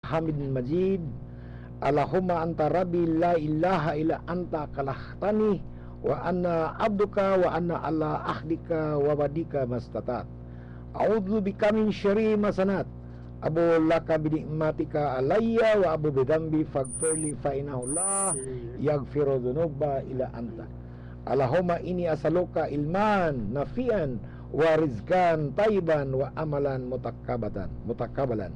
Hamid Majid. Allahumma anta rabbi la ilaha illa anta kalahtani wa anna abduka wa anna ala ahdika wa wadika mastatat. A'udzu bika min syarri ma sanat. Abu laka bi ni'matika alayya wa abu bidambi faghfirli fa innahu la yaghfiru dzunuba illa anta. Allahumma inni as'aluka ilman nafi'an wa rizqan tayyiban wa amalan mutakabbalan.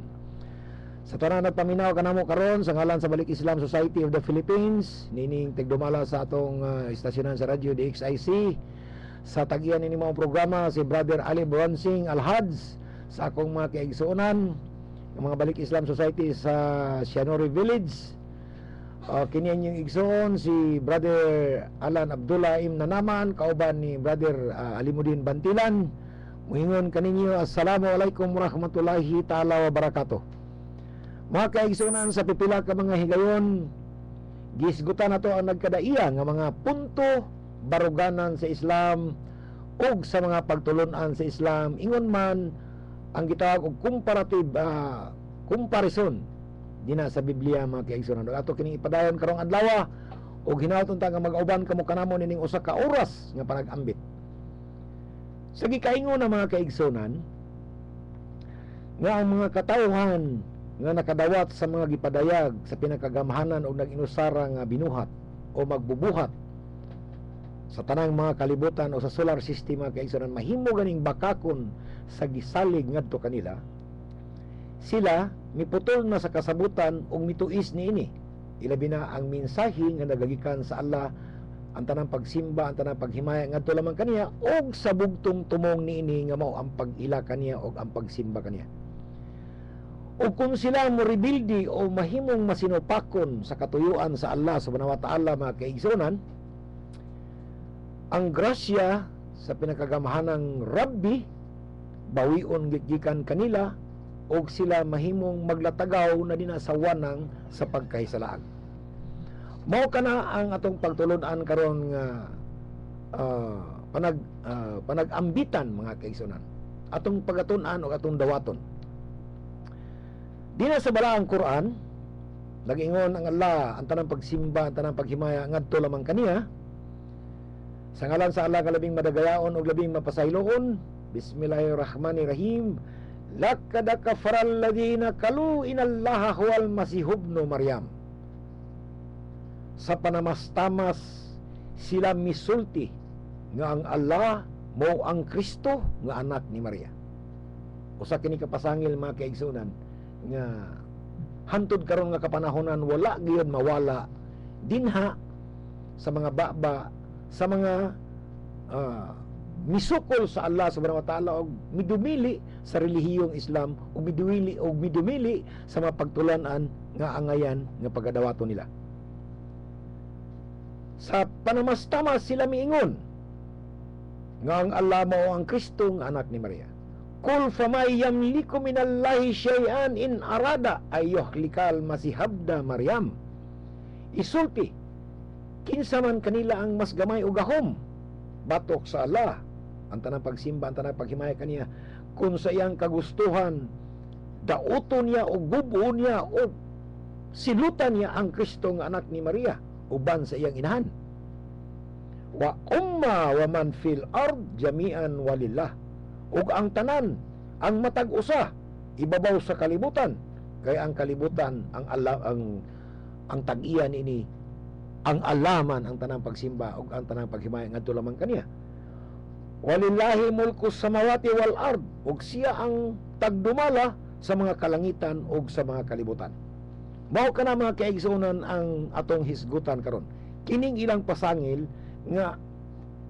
Sa tanan nagpaminaw kanamo karon sa ngalan sa Balik Islam Society of the Philippines, nining tigdumala sa atong istasyonan sa radyo DXIC. Sa tagian ini mga programa si Brother Ali Bronsing Alhads, sa akong mga kaigsuonan ng mga Balik Islam Society sa Sianori Village. Kini yung igsoon si Brother Alan Abdullah Im Nanaman, kauban ni Brother Alimuddin Bantilan. Muingon kaninyo, assalamualaikum warahmatullahi ta'ala wabarakatuh. Mga kaigsunan, sa pipila ka mga higayon, gisgutan nato ang nagkadaiya nga mga punto baruganan sa Islam ug sa mga pagtulunan sa Islam, ingon man ang gitawag og comparative comparison dina sa Biblia. Mga kaigsunan, ato kining ipadayon karong adlaw ug hinaut unta nga mag-auban kamo kanamo nining usa ka oras nga panag-ambit. Sa gikaingon na mga kaigsunan nga ang mga katawhan nga nakadawat sa mga gipadayag sa pinakagamhanan o nag-inusara nga binuhat o magbubuhat sa tanang mga kalibutan o sa solar system, mga kaigsunan, mahimo ganing bakakon sa gisalig ngadto kanila, sila miputol na sa kasabutan o mituis niini. Ilabi na ang mensahe nga nagagikan sa Allah, ang tanang pagsimba, ang tanang paghimaya ngadto lamang kaniya og sa bugtong tumong niini nga mao ang pag-ila kaniya og ang pagsimba kaniya. O kung sila mo rebildi o mahimong masinupakon sa katuyuan sa Allah subhanahu wa ta'ala, mga kaigsunan, ang grasya sa pinakagamahanang Rabbi bawion gikan kanila o sila mahimong maglatagaw na dinasawanang sa pagkahisalaag. Mao kana ang atong pagtulunan karon nga panag-ambitan, mga kaigsunan, atong pagatun-an o atong dawaton. Dina sa balaang Quran, nag-ingon ang Allah, ang tanang pagsimba, ang tanang paghimaya ngadto lamang kaniya. Sa ngalan sa Allah, kalabing madagayaon o labing mapasayloon. Bismillahirrahmanirrahim. Laqad kafara alladhina qalu inallaha huwal masih ibnu Maryam. Sa panamastamas sila misulti nga ang Allah mao ang Kristo nga anak ni Maria. Usa kini kapasangil, mga kaigsunan, nga hantod karon nga kapanahonan wala gyud mawala dinha sa mga baba, sa mga misukol sa Allah subhanahu wa ta'ala og midumili sa relihiyong Islam og midumili sa mga pagtulanan nga angayan nga pagadawaton nila. Sa panamastama sila miingon nga ang Allah mao ang Kristo nga anak ni Maria. Kul famay yamliku minallahi syai'an in arada ayyuhlikal masihabda Maryam. Isulti, kinsa man kanila ang mas gamay o gahom batok sa Allah, ang tanang pagsimba, ang tanang paghimaya kaniya, kung sa iyang kagustuhan dauton niya o gubuon niya o silutan niya ang Kristo nga anak ni Maria uban sa iyang inahan. Wa umma wa man fil ard jami'an walillah. Ug ang tanan, ang matag usa ibabaw sa kalibutan, kay ang kalibutan ang Allah, ang tag-iyan ini ang alaman, ang tanang pagsimba ug ang tanang paghimaya ngadto lamang kaniya. Walillahi mulku samawati wal ard, ug siya ang tagdumala sa mga kalangitan ug sa mga kalibutan. Mao kana, mga kaigsunan, ang atong hisgutan karon. Kining ilang pasangil nga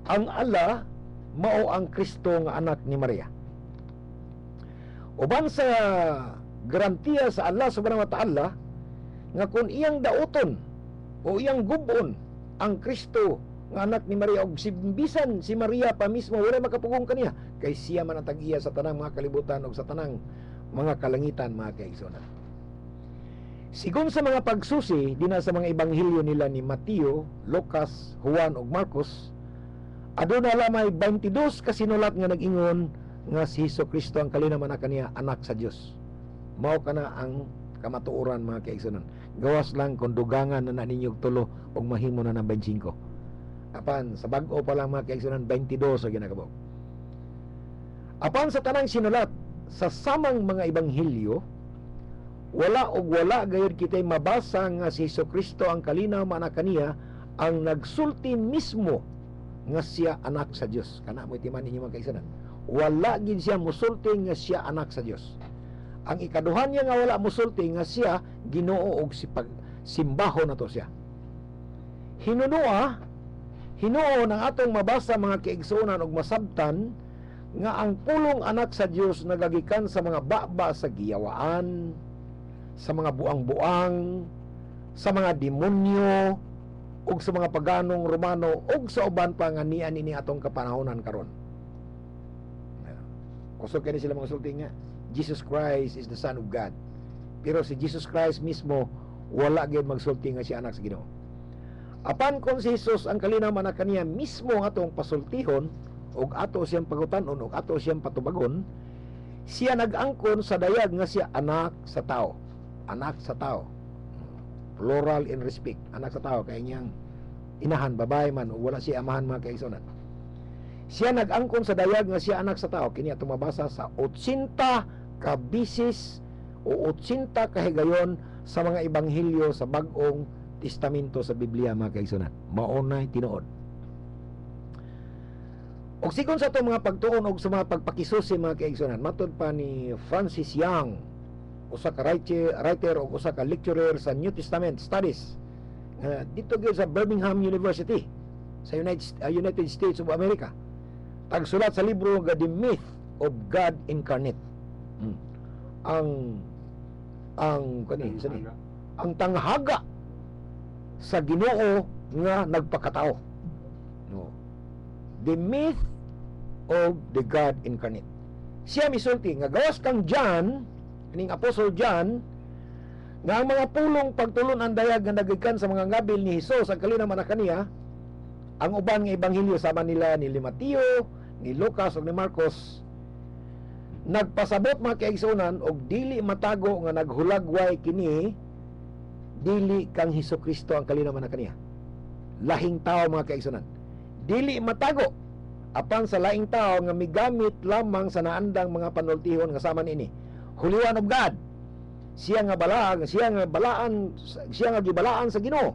ang Allah mao ang Kristo nga anak ni Maria. Uban sa garantiya sa Allah subhanahu wa ta'ala nga kung iyang dauton o iyang gubon ang Kristo nga anak ni Maria, og simbisan si Maria pa mismo wala makapugong kaniya, kay siya man ang tag-iya sa tanang mga kalibutan o sa tanang mga kalangitan, mga kaigsunan. Sigon sa mga pagsusi dina sa mga ebanghelyo nila ni Mateo, Lucas, Juan ug Marcos, aduna lamay 22 kasinulat nga nag-ingon nga si Hesukristo ang kalinaman na kaniya anak sa Dios. Mao kana ang kamatuoran mga kaigsunan. Gawas lang kung dugangan na ninyo tulo og mahimo na ng 25. Apan sa bag-o pa lang mga kaigsunan 22 sa ginakabog. Apan sa tanang sinulat sa samang mga ebanghelyo, wala og wala gayud kitay mabasa nga si Jesucristo ang kalinaw man kaniya ang nagsulti mismo nga siya anak sa Dios. Kana mo itiman ninyo mga kaigsunan. Wala gid siya musulti nga siya anak sa Dios. Ang ikaduhan niya nga wala musulti nga siya Ginoo og simbaho na to siya. Hinuo ng atong mabasa mga kaigsunan og masabtan nga ang pulong anak sa Dios nagagikan sa mga baba sa giyawaan, sa mga buang-buang, sa mga demonyo, ug sa mga paganong Romano, ug sa uban pa nga niya ini atong kapanahonan karon. Kusog kani sila mga sulti nga Jesus Christ is the Son of God. Pero si Jesus Christ mismo wala gyud magsulti nga siya anak sa Ginoo. Apan kung si Jesus ang kalinaw man kaniya mismo nga atong pasultihon ug ato siyang pagutanon ug ato siyang patubagon, siya nag-angkon sa dayag nga siya anak sa tao. Anak sa tao. Plural in respect. Anak sa tao kay niyang inahan, babae man o wala siya amahan mga kaigsunan. Siya nag-angkon sa dayag nga siya anak sa tao. Kini atong mabasa sa 80 ka bisis o 80 kahigayon sa mga ebanghelyo sa Bag-ong Testamento sa Biblia mga kaigsunan. Maunay tinuod. Og sigon sa itong mga pagtuon og sa mga pagpakisusi mga kaigsunan, matod pa ni Francis Young, usa ka writer o usa ka lecturer sa New Testament Studies dito gyud sa Birmingham University sa United States of America. Tagsulat sa libro nga The Myth of God Incarnate. Ang tanghaga sa Ginoo nga nagpakatao. No. The Myth of the God Incarnate. Siya misulti nga gawas kang John, kining Apostle John, nga ang mga pulong pagtulon ang dayag nga nagikan sa mga ngabil ni Hesus ang kalinaw man kaniya, ang uban nga ebanghelyo sama nila ni Mateo, ni Lucas ug ni Marcos, nagpasabot mga kaigsunan og dili matago nga naghulagway kini dili kang Hesukristo ang kalinaw man kaniya. Lahing tao mga kaigsunan. Dili matago apan sa laing tao nga migamit lamang sa naandang mga panultihon nga sama niini. Holy One of God. Siya nga gibalaan sa Ginoo.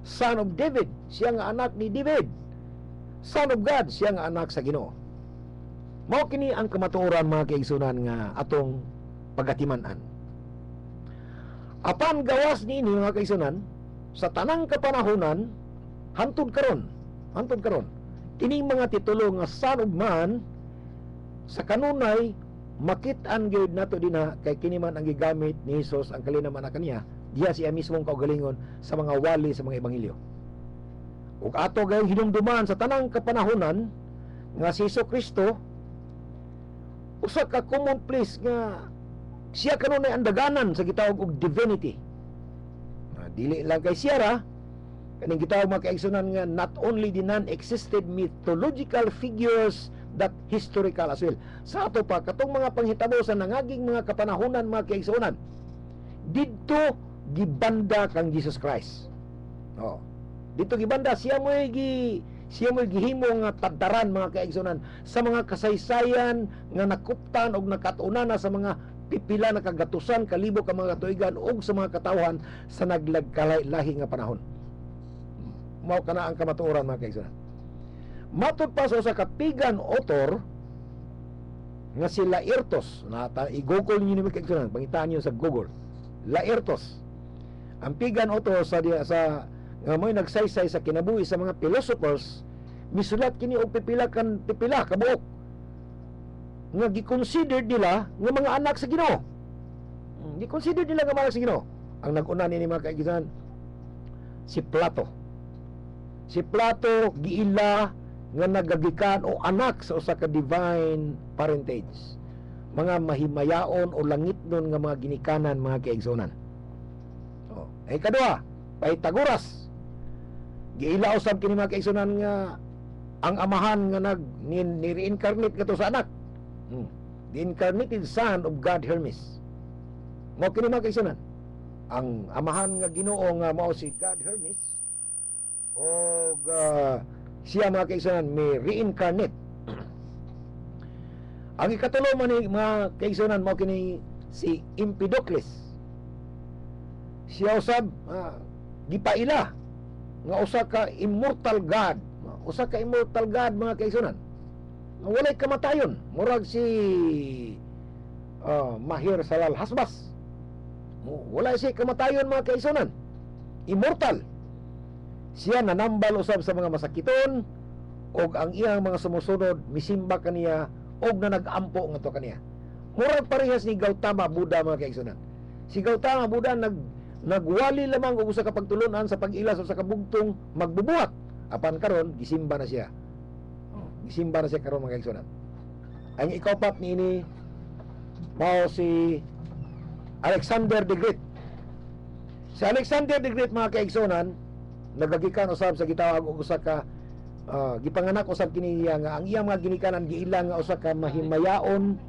Son of David, siya nga anak ni David. Son of God, siya nga anak sa Ginoo. Mao kini ang kamatuoran mga kaigsunan nga atong pagatiman-an. Apan gawas niini mga kaigsunan sa tanang kapanahonan hantod karon kining mga titulo nga Son of Man sa kanunay makit-an gyud nato dinha kay kini man ang gigamit ni Hesus ang kalinaw man kaniya diha siya mismong kaugalingon sa mga wali sa mga ebanghelyo. Ug ato gayong hinumduman sa tanang kapanahonan nga si Jesucristo usa ka common place nga siya kanunay ang daganan sa gitawag og divinity. Dili lang kay siya ra kaning gitawag mga kaigsunan nga not only the non-existed mythological figures that historical as well. Sa ato pa katong mga panghitabo sa nangaging mga kapanahonan mga kaigsunan didto gibanda kang Jesus Christ. Dito gibanda siya mo gihimo nga tadtaran mga kaigsunan sa mga kasaysayan nga nakuptan og nakatuna sa mga pipila na kagatusan kalibo ka mga katuigan og sa mga katawhan sa naglagkalahi nga panahon. Mao kana ang kamatuoran mga kaigsunan. Matod pa sa kapigan author nga si Laertos, i-google niyo ni mga kaigsunan, pangitaan niyo sa Google. Laertos. Ang pigan author sa nga mo'y nagsaysay sa kinabuhi sa mga philosophers, misulat kini og pipila ka buok nga gi-consider nila nga mga anak sa Ginoo. Gi-consider nila nga mga anak sa Ginoo. Ang nag-una ni mga kaigsunan si Plato. Si Plato giila nga nagagikan o anak sa usa ka divine parentage. Mga mahimayaon o langitnon nga mga ginikanan mga kaigsunan. Ay kadua, Pythagoras. Giila usab kini mga kaigsunan nga ang amahan nga ni-reincarnate kato sa anak. The incarnated son of God Hermes. Mao kini mga kaigsunan. ang amahan nga Ginoo nga mao si God Hermes o siya mga kaigsunan may reincarnate. Ang ikatulo man ni mga kaigsunan mao kini si Empedocles. Siya usab gipaila nga usa ka immortal God, mga kaigsunan. Walay kamatayon, murag si Mahir Salal Hasbas. Wala siya kamatayon mga kaigsunan. Immortal. Siya nanambal usab sa mga masakiton og ang iyang mga sumusunod misimba kaniya og na nag-ampo ngadto kaniya. Murag parehas ni Gautama Buddha mga kaigsunan. Si Gautama Buddha nagwali lamang og usa ka pagtulunan sa pag-ilas sa kabugtong magbubuhat. Apan karon gisimba na siya. Gisimba na siya karon mga kaigsunan. Ang ikaupat niini mao si Alexander the Great. Si Alexander the Great mga kaigsunan nagagikan usab sa gitawag og usa ka gipanganak usab kini nga ang iyang mga ginikanan giilang nga usa ka mahimayaon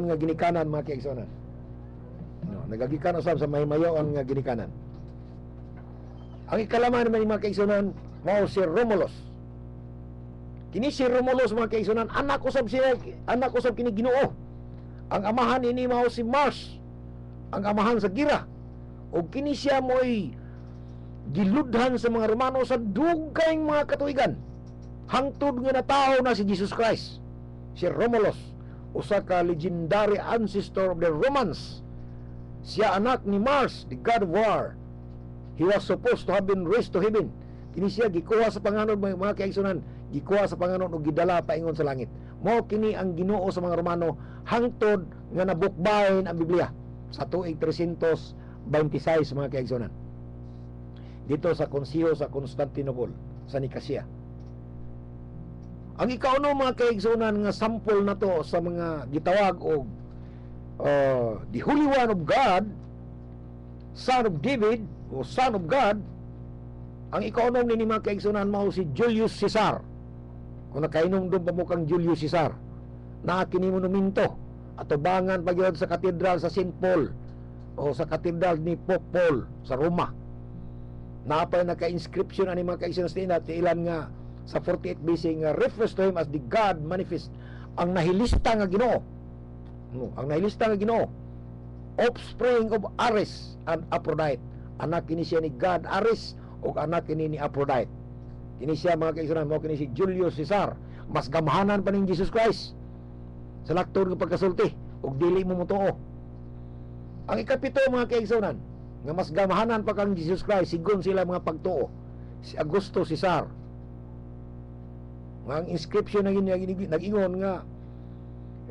nga ginikanan mga kaigsunan. Nagagikan usab sa mahimayaon nga ginikanan. Ang ikalaman naman mga kaigsunan mao si Romulus. Kini si Romulus mga kaigsunan anak usab kini Ginoo. Ang amahan ini mao si Mars, ang amahan sa gira. O kini siya mo'y giludhan sa mga Romano sa dugayng mga katuigan hangtod nga natawo na si Jesus Christ. Si Romulus, usa ka legendary ancestor of the Romans. Siya anak ni Mars, the god of war. He was supposed to have been raised to heaven. Kini siya gikuha sa panganod mga kaigsunan, gikuha sa panganod o gidala paingon sa langit. Mao kini ang Ginoo sa mga Romano hangtod nga nabukbayin ang Biblia sa tuig 326 mga kaigsunan dito sa konsiyo sa Constantinople sa Nicaea. Ang ikauno mga kaigsunan nga sample na to sa mga gitawag og the Holy One of God, Son of David o Son of God. Ang ikauno ni mga kaigsunan mao si Julius Caesar. Kung nakainom doon pa mo kang Julius Caesar na kini monumento atubangan pagyod sa katedral sa St. Paul o sa katedral ni Pope Paul sa Roma. Napay naka-inscription ani mga kaigsunan sa ilan nga sa 48 BC nga refers to him as the God manifest, ang nahilista nga Ginoo. Ang nahilista nga Ginoo, offspring of Ares and Aphrodite. Anak kini siya ni God Ares o anak kini ni Aphrodite. Kini siya mga kaigsunan mo kini si Julius Caesar. Mas gamhanan pa ning Jesus Christ sa laktod ng pagkasulti ug dili mo mutuo. Ang ikapito mga kaigsunan nga mas gamahanan pa kang Jesus Christ sigon sila mga pagtuo, si Augusto Caesar. Nga ang inscription na nag-ingon nga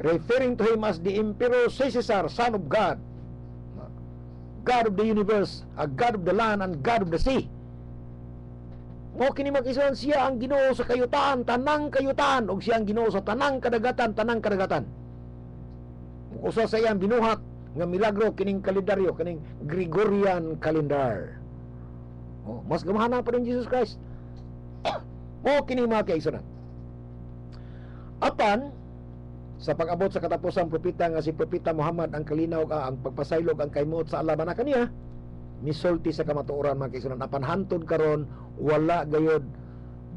referring to him as the Emperor Caesar, son of God, God of the universe, a God of the land and God of the sea. Mo kini mag-isuan siya ang Ginoo sa kayutaan, tanang kayutaan, ug siya ang Ginoo sa tanang kadagatan, tanang kadagatan. Usa sa iyang binuhat nga milagro kining kalendaryo, kining Gregorian calendar. Mas gamahanan pa rin Jesus Christ. Mo kini mga kaigsunan. Apan sa pag-abot sa katapusang propeta nga si Propeta Muhammad ang kalinaw ang pagpasaylog ang kaymuot sa Allah na kaniya misulti sa kamatuoran mga kaigsunan. Apan hantod karon wala gayod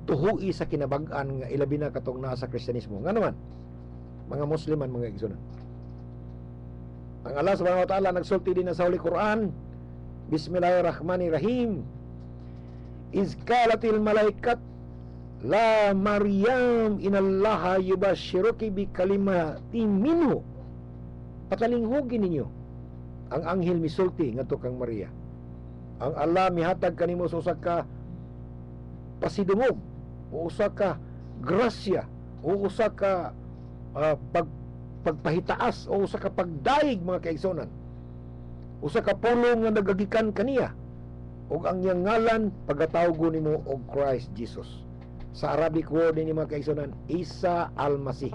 tuhui sa kinabag-an nga ilabi na katong naa sa Kristyanismo. Nga naman mga Musliman mga kaigsunan. Ang Allah subhanahu wa ta'ala nagsulti din sa Holy Quran, Bismillahirrahmanirrahim, Iz qalatil malaikat la Maryam inallaha yubashiruki bi kalimatin minhu. Patalinghugin ninyo ang anghel misulti ngadto kang Maria. Ang Allah mihatag kanimo sa usa ka pasidungog o usa ka grasya o usa ka pagpahitaas o usa ka pagdaig mga kaigsunan, usa ka pulong nga nagagikan kaniya ug ang iyang ngalan pagatawgo nimo og Christ Jesus. Sa Arabic word ni mga kaigsunan, Isa al-Masih.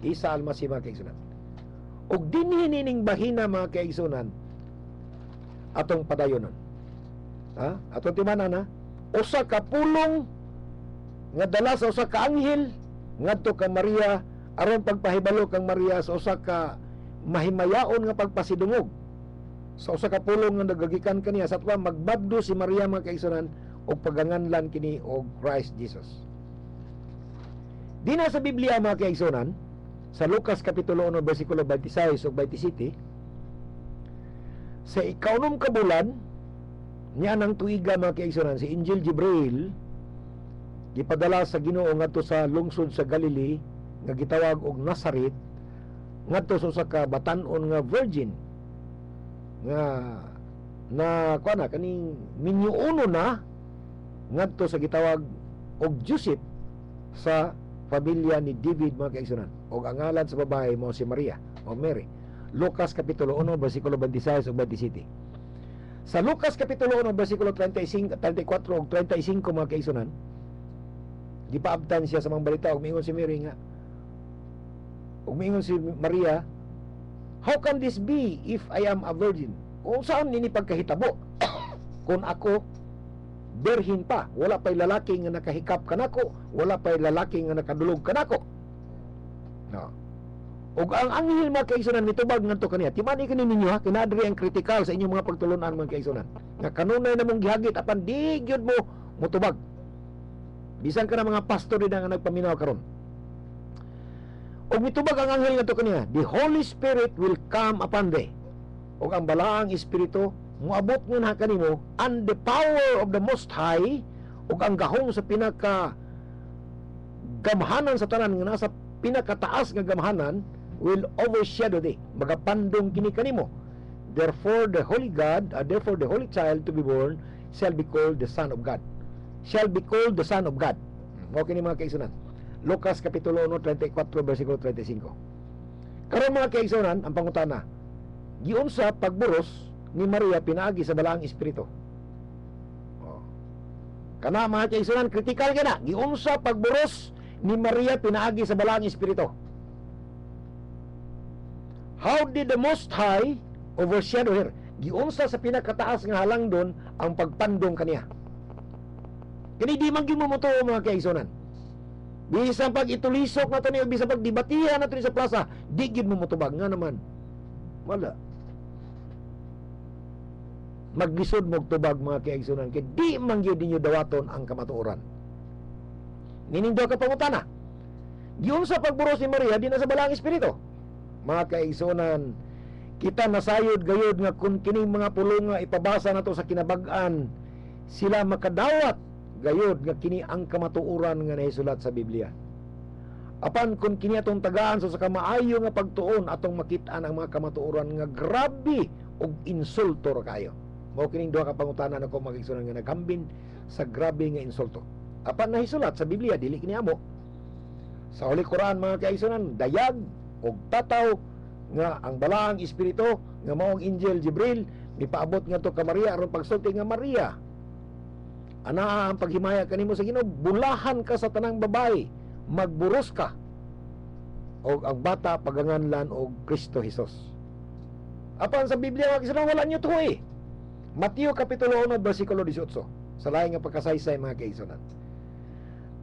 Isa al-Masih mga kaigsunan. Ug dinhi nining bahina mga kaigsunan atong padayonon. Atong timanan usa ka pulong nga dala sa usa ka anghel ngadto ka Maria aron pagpahibalo kang Maria sa usa ka mahimayaon nga pagpasidungog sa usa ka pulong nga nagagikan kaniya sa tuwa magbaddo si Maria mga kaigsunan og paganganlan kini og Christ Jesus. Di na sa Biblia mga kaigsunan sa Lucas kapitulo 1 bersikulo 26 ug 27 sa ikaunom ka bulan niya nang tuiga mga kaigsunan si Angel Jibril gipadala sa Ginoo ngadto sa lungsod sa Galilee nga gitawag og Nazareth ngadto sa usa ka batan-on nga virgin nga kuana kaning minyuuno na ngadto sa gitawag og Joseph sa pamilya ni David mga kaigsunan og ang ngalan sa babae mo si Maria o Mary. Lucas kapitulo 1 bersikulo 26 ug 27. Sa Lucas kapitulo 1 bersikulo 35, 34 ug 35 mga kaigsunan gipaabtan siya sa mga balita ug miingon si Mary nga ug miingon si Maria, how can this be if I am a virgin? Kung saan nini pagkahitabo kung ako berhin pa, wala pa'y lalaki nga nakahikap kanako, wala pa'y lalaki nga nakadulog kanako. No. Ug ang anghel mga kaigsunan mitubag ngadto kaniya. Timani kini ninyo ha, kinadri ang kritikal sa inyong mga pagtulunan mga kaigsunan. Nga kanunay namong gihagit apan di gyud mo mutubag. Bisan ka na mga pastor din nga nagpaminaw karon. Og mitubag ang anghel ngadto kaniya, the Holy Spirit will come upon thee. Og ang balaang espiritu muabot nga na kanimo, and the power of the Most High ug ang gahong sa pinaka gamhanan sa tanan nga nasa pinakataas nga gamhanan will overshadow thee, magapandong kini kanimo. Therefore the Holy Child to be born shall be called the Son of God. Shall be called the Son of God. Mao kini mga kaigsunan. Lucas kapitulo 1 34 bersikulo 35. Karon mga kaigsunan ang pangutana, giunsa pagburos ni Maria pinaagi sa balaang espiritu? Kana mga kaigsunan, kritikal ka na. Giunsa pagburos ni Maria pinaagi sa balaang espiritu? How did the Most High overshadow her? Giunsa sa pinakataas nga halangdon ang pagpandong kaniya? Kini di man gimumoto mga kaigsunan. Bisan pag itulisok na ito niyo, bisan pag dibatihan na ito sa plaza, di gid mo motubag nga naman. Wala. Maglisod mo tubag mga kaigsunan kay di man gyud ninyo dawaton ang kamatuoran. Ninindaw ka pangutana. Giun sa pagburos ni Maria di na sa balaang espiritu. Mga kaigsunan, kita nasayod gayud nga kung kining mga pulong nga ipabasa nato sa kinabag-an, sila makadawat gayud nga kini ang kamatuoran nga nahisulat sa Biblia. Apan kung kini atong tagaan sa kamaayo nga pagtuon atong makit-an ang mga kamatuoran nga grabe og insulto ra kayo. Mao kining duha ka pangutanan ako magigsunan nga nagambin sa grabe nga insulto. Apan nahisulat sa Biblia dili kini amo. Sa Holy Quran mga kaigsunan, dayag og tataw nga ang balaang espiritu nga mao ang Angel Jibril mipaabot ngadto ka Maria aron pagsulti nga Maria. Ana ang paghimaya kanimo sa Ginoo, bulahan ka sa tanang babae, magburos ka. Og ang bata paganganlan og Kristo Jesus. Apan sa Biblia mga kaigsunan wala niyo tuhoy. Mateo kapitulo 1 bersikulo 18. Sa laing nga pagkasaysay mga kaigsunan.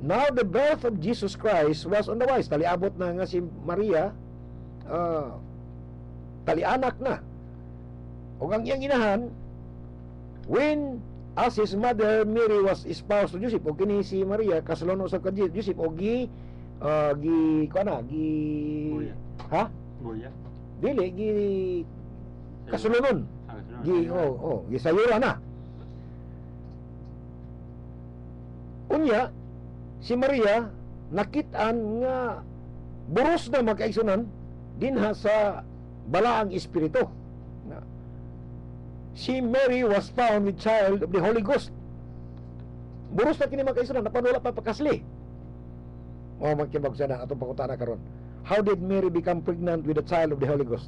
Now the birth of Jesus Christ was on the wise. Taliabot na nga si Maria, talianak na. O ang iyang inahan, when as his mother Mary was espoused to Joseph, o kini si Maria kasulon usab ka Joseph, o gi Buya. ha? Buya. Dili gi kasulunon. Gisayura na. Unya si Maria nakit-an nga buros na magkaigsunan dinha sa balaang espiritu. Si Mary was found with child of the Holy Ghost. Buros na kini magkaigsunan napan wala pa pakasli. Mao man kibagsana atong pangutana karon. How did Mary become pregnant with a child of the Holy Ghost?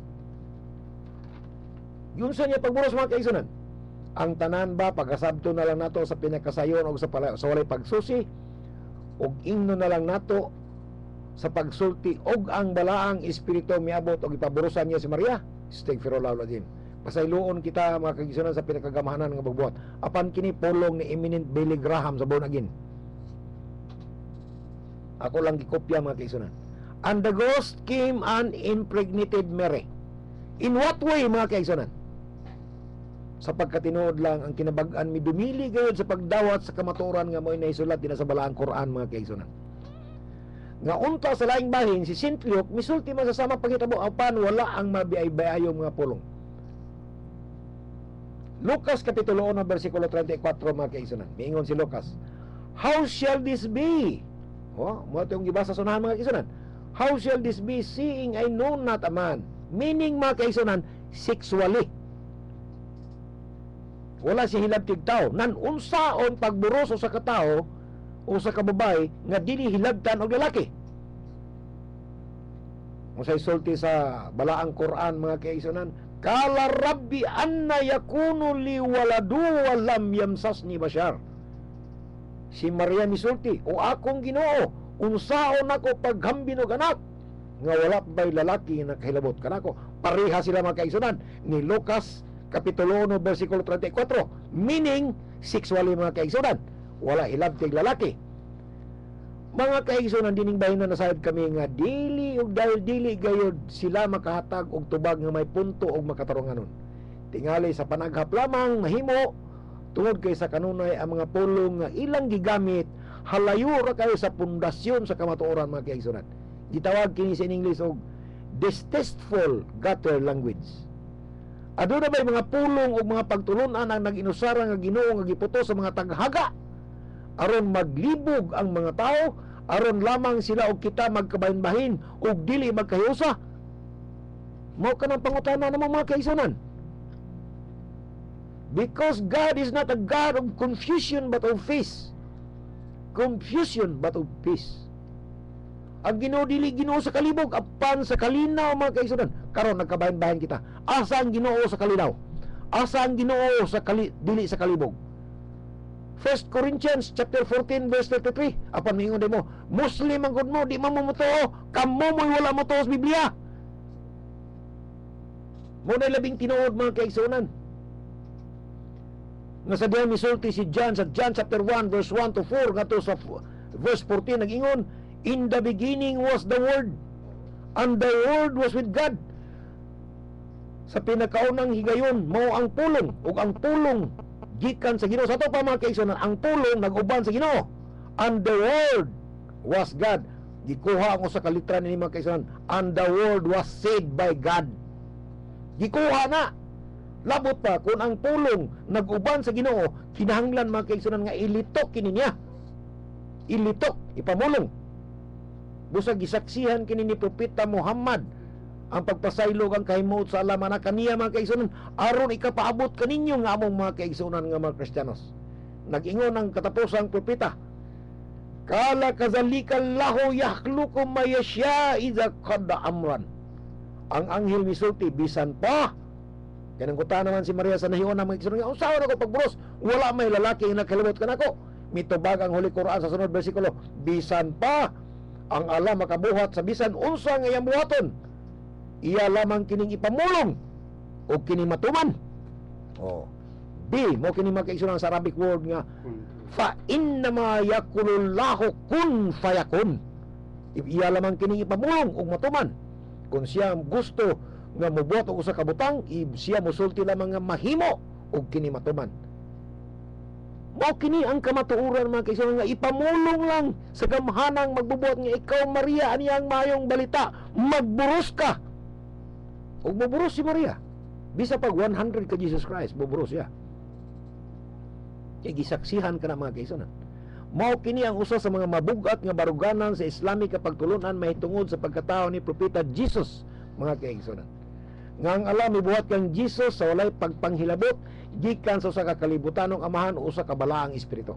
Yun sa niya pagburos mga kaigsunan. Ang tanan ba pagkasabto na lang nato sa pinakasayon o sa walay pagsusi og ingno na lang nato sa pagsulti og ang balaang espiritu miabot og ipaburusan niya si Maria. Astaghfirullah alazim. Pasayloon kita mga kaigsunan sa pinakagamahanan nga pagbuhat. Apan kini pulong ni eminent Billy Graham sa Born Again. Ako lang gikopya mga kaigsunan. And the ghost came and impregnated Mary. In what way, mga kaigsunan? Sa pagkatinuod lang ang kinabag-an mi dumili gayud sa pagdawat sa kamatuoran nga mo'y naisulat din sa balaang Quran, mga kaigsunan. Nga unta sa laing bahin si Saint Luke misulti man sa sama pangitabo apan wala ang mabiay-bayayong mga pulong. Lucas kapitulo 1 bersikulo 34, mga kaigsunan. Miingon si Lucas, how shall this be? Mo itong gibasa sa unahan, mga kaigsunan. How shall this be, seeing I know not a man? Meaning, mga kaigsunan, sexually. Wala si hilabtig tao. Nan unsaon pagburos o sa katao o sa kababay nga dili hilabtan og lalaki. Usay sulti sa balaang Quran, mga kaigsunan, kala rabbi anna yakunu li waladu wa lam yamsasni bashar. Si Maria misulti, o akong Ginoo, unsaon ako paghambin og anak nga wala ba'y lalaki na kahilabot kanako. Pareha sila, mga kaigsunan, ni Lucas kapitulo 1 bersikulo 34, meaning sexually, mga kaigsunan, wala hilabtig lalaki. Mga kaigsunan, dining bahin na nasayad kami nga dili ug dahil dili gayud sila makahatag og tubag nga may punto og makatarunganon. Tingali sa panaghap lamang mahimo tungod kay sa kanunay ang mga pulong nga ilang gigamit halayo ra kayo sa pundasyon sa kamatuoran, mga kaigsunan. Gitawag kini sa English og distasteful gutter language. Aduna ba'y mga pulong o mga pagtulunan ang nag-inusara nga Ginoo nga giputo sa mga taghaga aron maglibog ang mga tao, aron lamang sila og kita magkabahin-bahin og dili magkahiusa? Mao ka ng pangutana namang, mga kaigsunan. Because God is not a God of confusion but of peace. Confusion but of peace. Ang Ginoo dili Ginoo sa kalibog, apan sa kalinaw, mga kaigsunan. Karon nagkabahin-bahin kita. Asa ang Ginoo sa kalinaw? Asa ang Ginoo sa dili sa kalibog? 1 Corinthians chapter 14 verse 33. Apan mingon mo, Muslim ang gud mo, di man mo mutuo, kamo mo'y wala mo tuo sa Biblia. Mo na labing tinuod, mga kaigsunan. Nga sa diyan misulti si John sa John chapter 1 verse 1 to 4 ngadto sa verse 14 nag-ingon, in the beginning was the Word, and the Word was with God. Sa pinakaunang higayon mao ang pulong, ug ang pulong gikan sa Ginoo. Sa ato pa, mga kaigsunan, ang pulong nag-uban sa Ginoo, and the Word was God. Gikuha ang usa ka litra ni, mga kaigsunan, and the Word was said by God. Gikuha na. Labot pa kung ang pulong nag-uban sa Ginoo, kinahanglan, mga kaigsunan, nga ilitok kini niya. Ilitok, ipamulong. Busag gisaksihan kini ni Propeta Muhammad ang pagpasaylog ang kahimot sa alaman na kaniya, mga kaigsunan, aron ikapaabot kaninyo nga among mga kaigsunan nga mga Kristiyanos. Nag-ingon ang katapusang propeta, kala kazalika lahu yakhluqu ma yasha idza qada amran. Ang anghel misulti, bisan pa kanang kuta naman si Maria sa nahiwan ng mga kaigsunan, usawa ako pagburos, wala may lalaki nga nakahilabot kanako. Mitubag ang Holy Quran sa sunod bersikulo, bisan pa ang Allah makabuhat sa bisan unsa nga iyang buhaton, iya lamang kining ipamulong o kining matuman. B mo kining makaigsunan sa Arabic word nga fa innama yakulullahu kun fayakun. Iya lamang kining ipamulong o matuman. Kung siya gusto nga mobuhat og usa ka butang, siya mosulti lamang nga mahimo og kining matuman. Mao kini ang kamatuoran, mga kaigsunan, nga ipamulong lang sa gamhanang magbubuhat nga ikaw, Maria, aniyang mayong balita, magburos ka. Ug buburos si Maria. Bisa pag 100 ka Jesus Christ, buburos siya. Kaya gisaksihan ka na, mga kaigsunan. Mao kini ang usa sa mga mabugat nga baruganan sa Islamic pagtulunan mahitungod sa pagkatao ni Propeta Jesus, mga kaigsunan. Nga ang Allah mibuhat kang Jesus sa walay pagpanghilabot gikan sa usa ka kalibutanong amahan o usa ka balaang espiritu.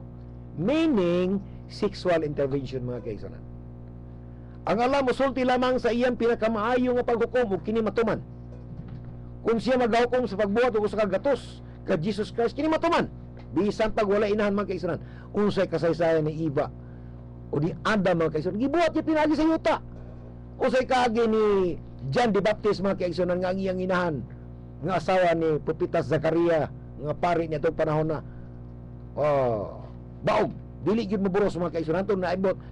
Meaning sexual intervention, mga kaigsunan. Ang Allah mosulti lamang sa iyang pinakamaayo nga paghukom ug kini matuman. Kung siya maghukom sa pagbuhat og usa ka gatos ka Jesus Christ, kini matuman. Bisan pag wala inahan, mga kaigsunan, unsay kasaysayan ni Eva o ni Adam, mga kaigsunan, gibuhat niya pinagi sa yuta. Unsay kaagi ni John the Baptist, mga kaigsunan, nga ang iyang inahan nga asawa ni Propeta Zakaria nga pari niya itong panahon na baog Dili gyud maburos mga kaigsunan. Hantod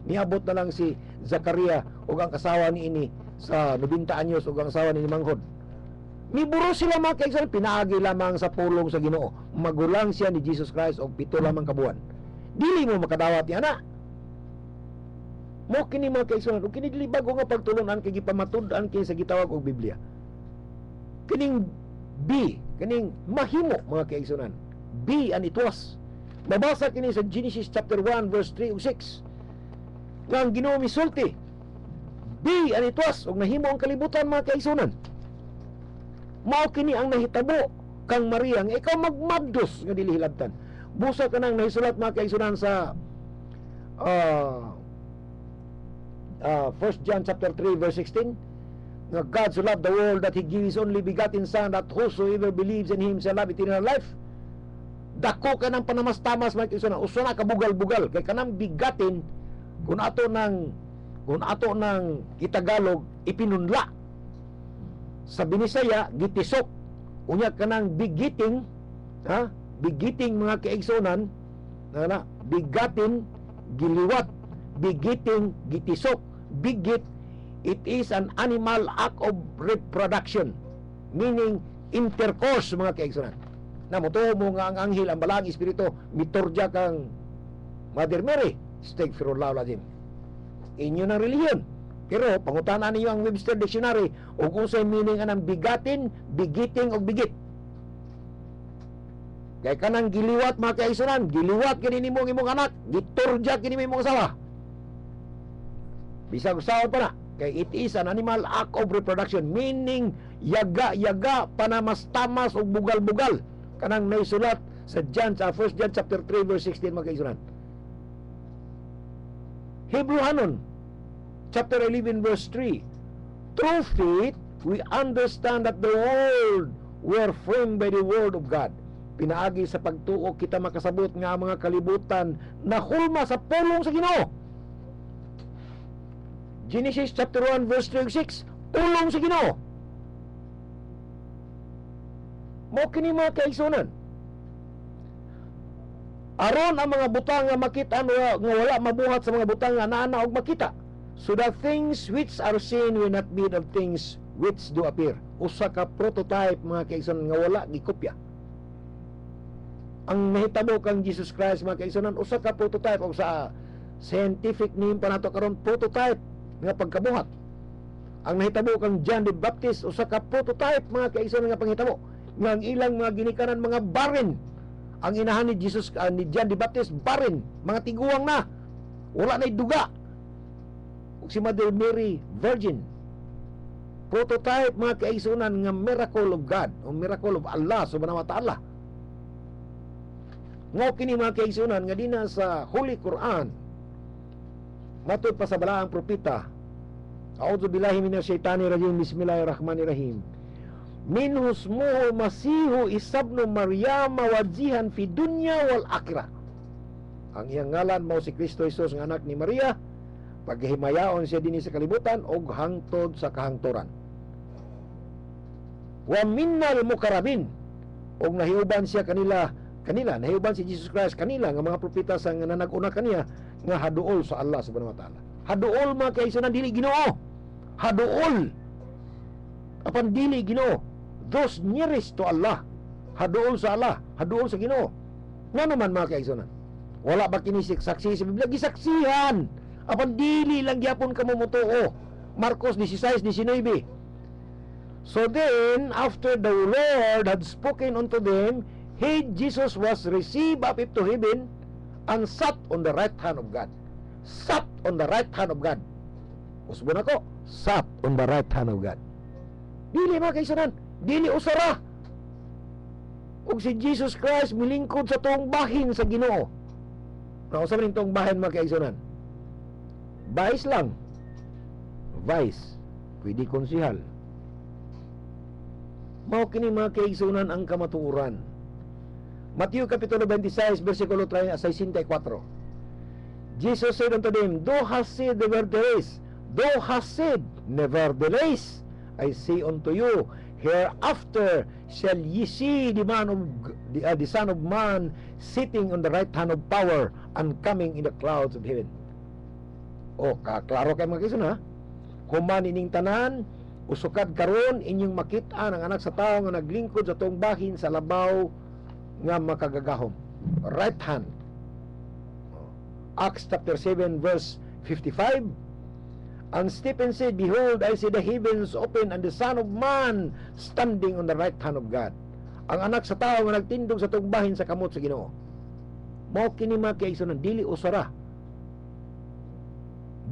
niabot na lang si Zakaria ug ang kasawa niini sa 90 anyos ug ang asawa ni manghod. Miburos sila mga kaigsunan, pinaagi lamang sa pulong sa Ginoo. Magulang siya ni Jesus Christ og 7 lamang kabuan. Dili mo makadawat ni ana. Mo kini mga kaigsunan, ug kini dili bago nga pagtulunan kay gipamatud-an kini sa gitawag og Biblia. Kining be, kining mahimo mga kaigsunan. Be and it was. Mabasa kini sa Genesis chapter 1 verse 3 ug 6. Nga ang Ginoo misulti. Be and it was, ug nahimo ang kalibutan mga kaigsunan. Mao kini ang nahitabo kang Maria nga ikaw magmaddos nga dili hilabtan. Busa ka nang nahisulat mga kaigsunan sa 1 John chapter 3 verse 16 nga God so loved the world that He gave His only begotten Son, that whosoever believes in Him shall have eternal life. Dako ka ng panamastamas mga kaigsunan, usa na kabugal-bugal kay kanang bigatin kung ato ng Itagalog ipinunla, sa Binisaya gitisok, unya kanang bigiting, bigiting mga kaigsunan, bigatin giliwat, bigiting gitisok, bigit, it is an animal act of reproduction, meaning intercourse mga kaigsunan. Na motuo mo nga ang anghel, ang balang espiritu mitorja kang Mother Mary, astaghfirullah alazim. Inyo ng relihiyon. Pero pangutanan niyo ang Webster Dictionary ug unsay meaning anang bigatin, bigiting ug bigit. Kay kanang giliwat mga kaigsunan, giliwat kini nimo ang imong anak, gitorja kini mo imong asawa. Bisag usawa pa na, kay it is an animal act of reproduction, meaning yaga-yaga, panamastamas ug bugal-bugal. Kanang naisulat sa 1 John chapter 3 verse 16 mga kaigsunan. Hebrewanon chapter 11 verse 3. Through faith we understand that the world were framed by the word of God. Pinaagi sa pagtuo kita makasabot nga ang mga kalibutan na hulma sa pulong sa Ginoo. Genesis chapter 1 verse 36, pulong sa Ginoo. Mo kini mga kaigsunan, aron ang mga butang nga makita nga wala mabuhat sa mga butang nga naana og makita. So the things which are seen will not be of things which do appear. Usa ka prototype mga kaigsunan nga wala gikopya. Ang nahitabo kang Jesus Christ mga kaigsunan, usa ka prototype o sa scientific name pa nato karon, prototype nga pagkabuhat. Ang nahitabo kang John the Baptist, usa ka prototype mga kaigsunan nga panghitabo nga ang ilang mga ginikanan mga barin. Ang inahan ni Jesus ni John the Baptist barin, mga tiguang na, wala na duga. Ug si Mother Mary virgin, prototype mga kaigsunan nga miracle of God o miracle of Allah subhanahu wa ta'ala. Ngo kini mga kaigsunan nga dina sa Holy Quran matud pa sa balaang propeta, a'udzu billahi minash shaitani rajim, bismillahirrahmanirrahim, minhu ismuhu masihu isabnu maryama wajihan fi dunya wal akhirah. Ang iyang ngalan mao si Kristo Jesus nga anak ni Maria, paghimayaon siya dinhi sa kalibutan og hangtod sa kahangturan. Wa minnal mukarrabin, og nahiuban siya kanila nahiuban si Jesus Christ kanila nga mga propeta sa nga nanag-una kaniya nga haduol sa Allah subhanahu wa ta'ala. Haduol mga kaigsunan, dili Ginoo. Haduol apan dili Ginoo. Those nearest to Allah, haduol sa Allah, haduol sa Ginoo. Nga naman mga kaigsunan, wala ba kini saksi sa Biblia? Gisaksihan, apan dili lang gyapon ka mamutuo. Marcos 16:19. So then, after the Lord had spoken unto them, he, Jesus, was received up into heaven and sat on the right hand of God. Sat on the right hand of God. Usbon ako, sat on the right hand of God. Dili mga kaigsunan, dili usara. Ug si Jesus Christ milingkod sa tuong bahin sa Ginoo. Nausa man tuong bahin mga kaigsunan. Vice lang. Vice. Pwede konsihal. Mao kini mga kaigsunan ang kamatuoran. Matthew kapitulo 26 versikulo 64. Jesus said unto them, thou hast said nevertheless, I say unto you, hereafter shall ye see the Son of Man sitting on the right hand of power and coming in the clouds of heaven. O, kaklaro kay mga kaisun ha. Human ining tanan, usukad karon inyong makita ang anak sa tao nga naglingkod sa tuong bahin sa labaw nga makagagahom. Right hand. Acts chapter 7 verse 55. And Stephen said, behold, I see the heavens open and the Son of Man standing on the right hand of God. Ang anak sa tao nga nagtindog sa tuong bahin sa kamot sa Ginoo. Mao kini mga kaigsunan, dili usara.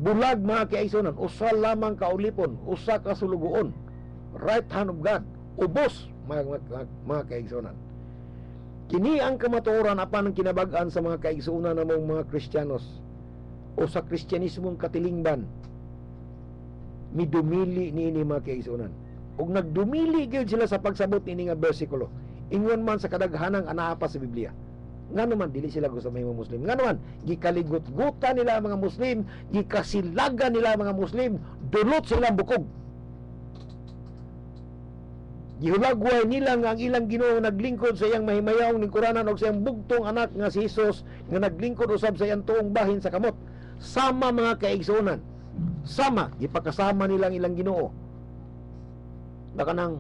Bulag mga kaigsunan, usa lamang kaulipon, usa ka sulugoon. Right hand of God, ubos mga kaigsunan. Kini ang kamatuoran apan ang kinabag-an sa mga kaigsunan namong mga Kristiyanos o sa Kristyanismong katilingban. Midumili niini mga kaigsunan. Ug nagdumili gyud sila sa pagsabot niini nga bersikulo. Ingon man sa kadaghanang anaa pa sa Biblia. Nga naman dili sila gusto may mga Muslim. Nga naman gikaligot-gutan nila ang mga Muslim, gikasilagan nila ang mga Muslim, dulot silang bukog. Gihulagway nila nga ang ilang Ginoo naglingkod sa iyang mahimayawong lingkuranan og sa iyang bugtong anak nga si Hesus nga naglingkod usab sa iyang tuong bahin sa kamot. Sama mga kaigsunan. Sama, gipakasama nilang ilang Ginoo. Baka nang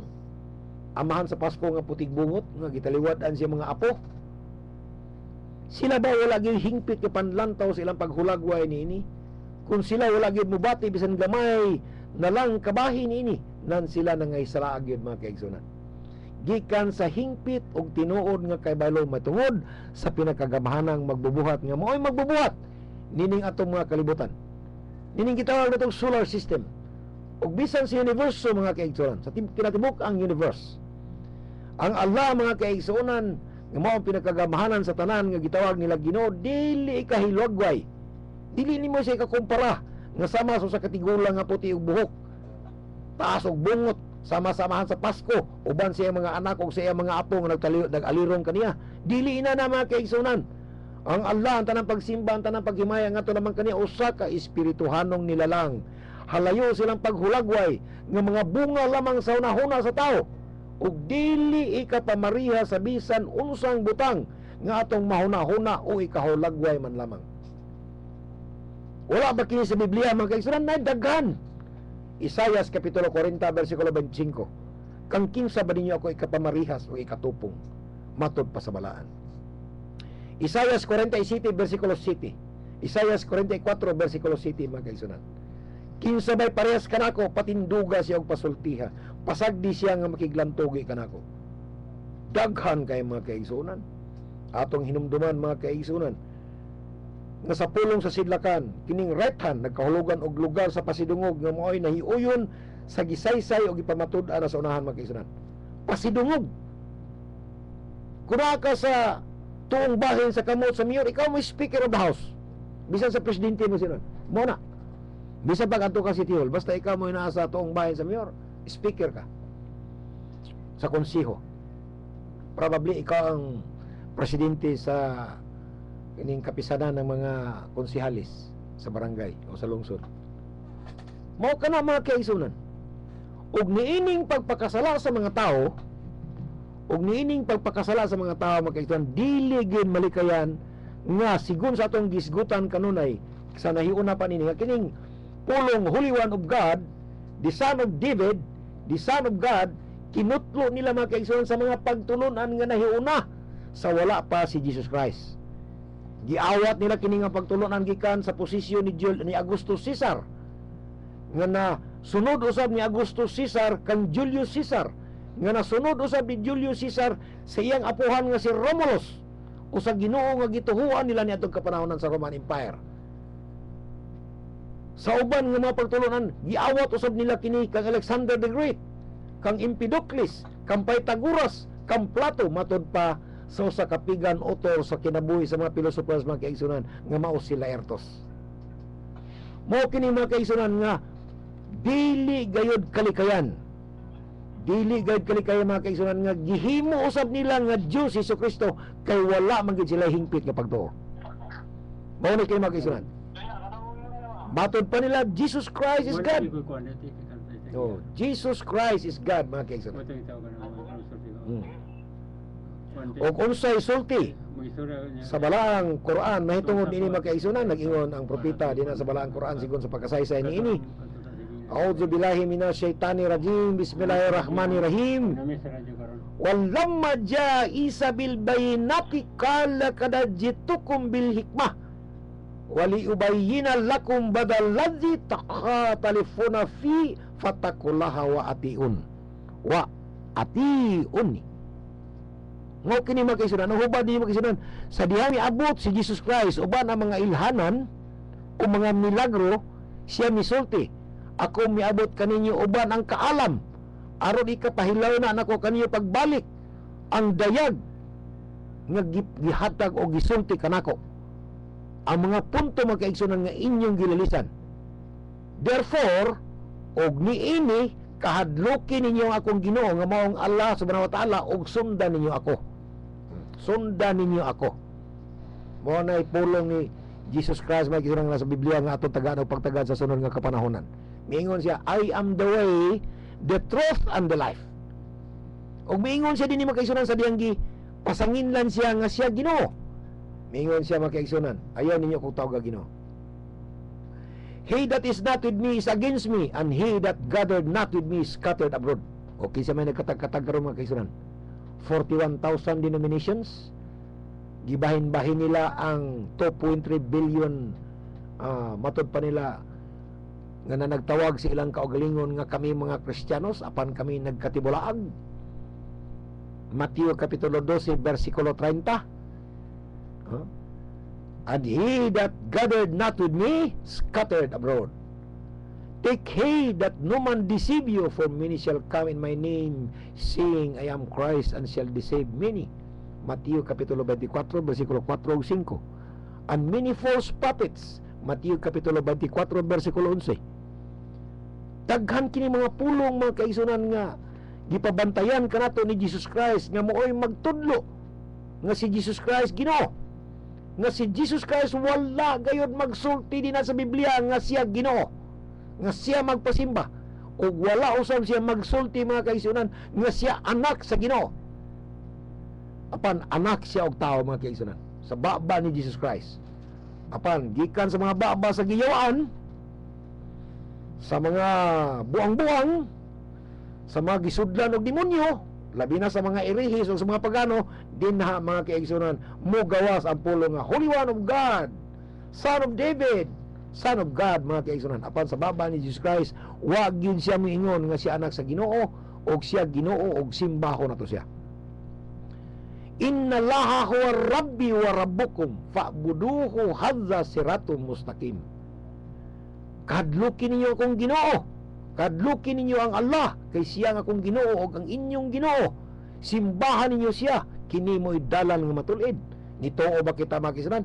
amahan sa Pasko nga putig bungot nga gitaliwad-an siya mga apo. Sila ba wala gyud hingpit ka panlantaw sa ilang paghulagway niini? Kung sila wala gyud mubati bisan gamay na lang kabahin niini, nan sila nangaysara gyud mga kaigsunan. Gikan sa hingpit og tinuod nga kay baylo matungod sa pinakagamahanang magbubuhat nga mao'y magbubuhat nining atong mga kalibutan. Nining gitawag natong solar system. Og bisan sa universo mga kaigsunan, sa kinatibuk ang universe. Ang Allah mga kaigsunan nga mao ang pinakagamahanan sa tanan nga gitawag nila Ginoo, dili kahilwagway. Dili nimo siya ikakumpara nga sama sa katigulang nga puti ug buhok, taas og bungot, sama-samahan sa Pasko, uban siya mga anak ug siya mga apo nga nag-alirong kaniya. Dili ina na mga kaigsunan. Ang Allah, ang tanang pagsimba, ang tanang paghimaya nga to naman kaniya usa ka espirituhanong nilalang. Halayo silang paghulagway nga mga bunga lamang sa unahuna sa tao. Ug dili ikapamariha sa bisan unsang butang nga atong mahuna-huna o ikahulagway man lamang. Wala ba kini sa Biblia mga kaigsunan? Daghan. Isayas kapitulo 40 versikulo 25. Kang kinsa ba ninyo ako ikapamarihas o ikatupong matod pa sa balaan. Isayas 47 versikulo 7. Isayas 44 versikulo 7 mga kaigsunan. Kinsa bay parehas kanako patinduga siya og pasultiha, pasagdi siya nga makiglantogi kanako. Daghan kay mga kaigsunan. Atong hinumduman mga kaigsunan nga sa pulong sa sidlakan kining right hand nagkahulugan og lugar sa pasidungog nga mao'y nahiuyon sa gisaysay og ipamatud-an sa unahan mga kaigsunan. Pasidungog. Kuna ka sa tuong bahin sa kamot sa mayor, ikaw mo speaker of the house. Bisan sa presidente mo sinon. Mo na. Bisan pag ato ka City Hall, basta ikaw mo inaasa tuong bahin sa mayor, speaker ka sa konsiho. Probably ikaw ang presidente sa ining kapisanan ng mga konsihalis sa barangay o sa lungsod. Mao ka na mga kaigsunan. Ug niining pagpakasala sa mga tao, ug niining pagpakasala sa mga tao mga kaigsunan, dili gyud malikayan nga sigon sa atong gisgutan kanunay sa nahiuna pa nini nga kining pulong Holy One of God, the Son of David, the Son of God, kinutlo nila mga kaigsunan sa mga pagtulunan nga nahiuna sa wala pa si Jesus Christ. Giawat nila kini nga pagtulunan gikan sa posisyon ni Augustus Caesar nga na sunod usab ni Augustus Caesar kang Julius Caesar nga nasunod usab ni Julius Caesar sa iyang apuhan nga si Romulus o sa Ginoo nga gituhuan nila niadtong kapanahonan sa Roman Empire. Sa uban nga mga pagtulunan, giawat usab nila kini kang Alexander the Great, kang Empedocles, kang Pythagoras, kang Plato, matod pa sa usa ka pigan author sa kinabuhi sa mga pilosopers mga kaigsunan nga mao si Laertos. Mao kini mga kaigsunan nga dili gayud kalikayan. Dili gayud kalikayan mga kaigsunan nga gihimo usab nila nga Dios si Jesucristo kay wala man gid sila hingpit nga pagtuo. Mao ni kini mga kaigsunan. Matod pa nila Jesus Christ is God. Oh, Jesus Christ is God, mga kaigsunan. Ito yung tawag na mga sulti ko. Hmm. Kuwante, O unsay sulti mga istorya niya. sa balaang Quran mahitungod ini mga kaigsunan, nag-ingon ang propeta dinha sa balaang Quran sigon sa pagkasaysay niini. A'udzu billahi minasyaitanir rajim. Bismillahirrahmanirrahim. Namis sa radyo karon. Walamma jaa Isa bil bayinati qala qad jitukum bil hikmah wali ubayyina lakum badal ladzi takhatalifuna fi fattaqullaha wa atiun. Ngo kini mga kaigsunan, hubad ni mga kaigsunan, sa diha miabot si Jesus Christ uban ang mga ilhanan o mga milagro, siya misulti, ako miabot kaninyo uban ang kaalam aron ikapahilaw na nako kaniyo pagbalik ang dayag nga gihatag o gisulti kanako ang mga punto mga kaigsunan nga inyong gilalisan. Therefore og niini kahadlukin ninyo ang akong Ginoo nga maong Allah subhanahu wa ta'ala og sundan ninyo ako. Sundan ninyo ako. Mo na ipulong ni Jesus Christ mga kaigsunan nga sa Biblia nga atong tagaan og pagtagad sa sunod nga kapanahonan. Miingon siya, I am the way, the truth, and the life. Og miingon siya din ni mga kaigsunan sa diyang pasanginlan siya nga siya Ginoo. Miingon siya mga kaigsunan, ayaw ninyo kong tawag Ginoo. He that is not with me is against me, and he that gathered not with me is scattered abroad. Okay siya may nagkatag-katag karon mga kaigsunan. 41,000 denominations. Gibahin-bahin nila ang 2.3 billion matod pa nila nga nagtawag sa ilang kaugalingon nga kami mga Kristiyanos apan kami nagkatibulaag. Mateo kapitulo 12 versikulo 30. And he that gathered not with me scattered abroad. Take heed that no man deceive you, for many shall come in my name, saying, I am Christ, and shall deceive many. Mateo kapitulo 24 versikulo 4 o 5. And many false prophets. Mateo kapitulo 24 versikulo 11. Daghan kini mga pulong mga kaigsunan nga gipabantayan kanato ni Jesus Christ nga mooy magtudlo nga si Jesus Christ Ginoo, nga si Jesus Christ wala gayud magsulti din sa Biblia nga siya Ginoo, nga siya magpasimba, ug wala usab siya magsulti mga kaigsunan nga siya anak sa Ginoo. Apan anak siya og tao mga kaigsunan sa baba ni Jesus Christ. Apan gikan sa mga baba sa giyawaan, sa mga buang-buang, sa mga gisudlan og demonyo, labi na sa mga irihis o sa mga pagano, dinha mga kaigsunan mo gawas ang pulong nga Holy One of God, Son of David, Son of God mga kaigsunan. Apan sa baba ni Jesus Christ, wa gyud siya miingon nga siya anak sa Ginoo og siya Ginoo og simbaho nato siya. Inna Allaha huwa Rabbi wa Rabbukum fa'buduhu hadza siratun mustaqim. Kadlukin ninyo akong Ginoo, kadlukin ninyo ang Allah, kay siya nga akong Ginoo og ang inyong Ginoo. Simbahan ninyo siya, kini mo'y dalan nga matulid. Nitoo ba kita makisunan?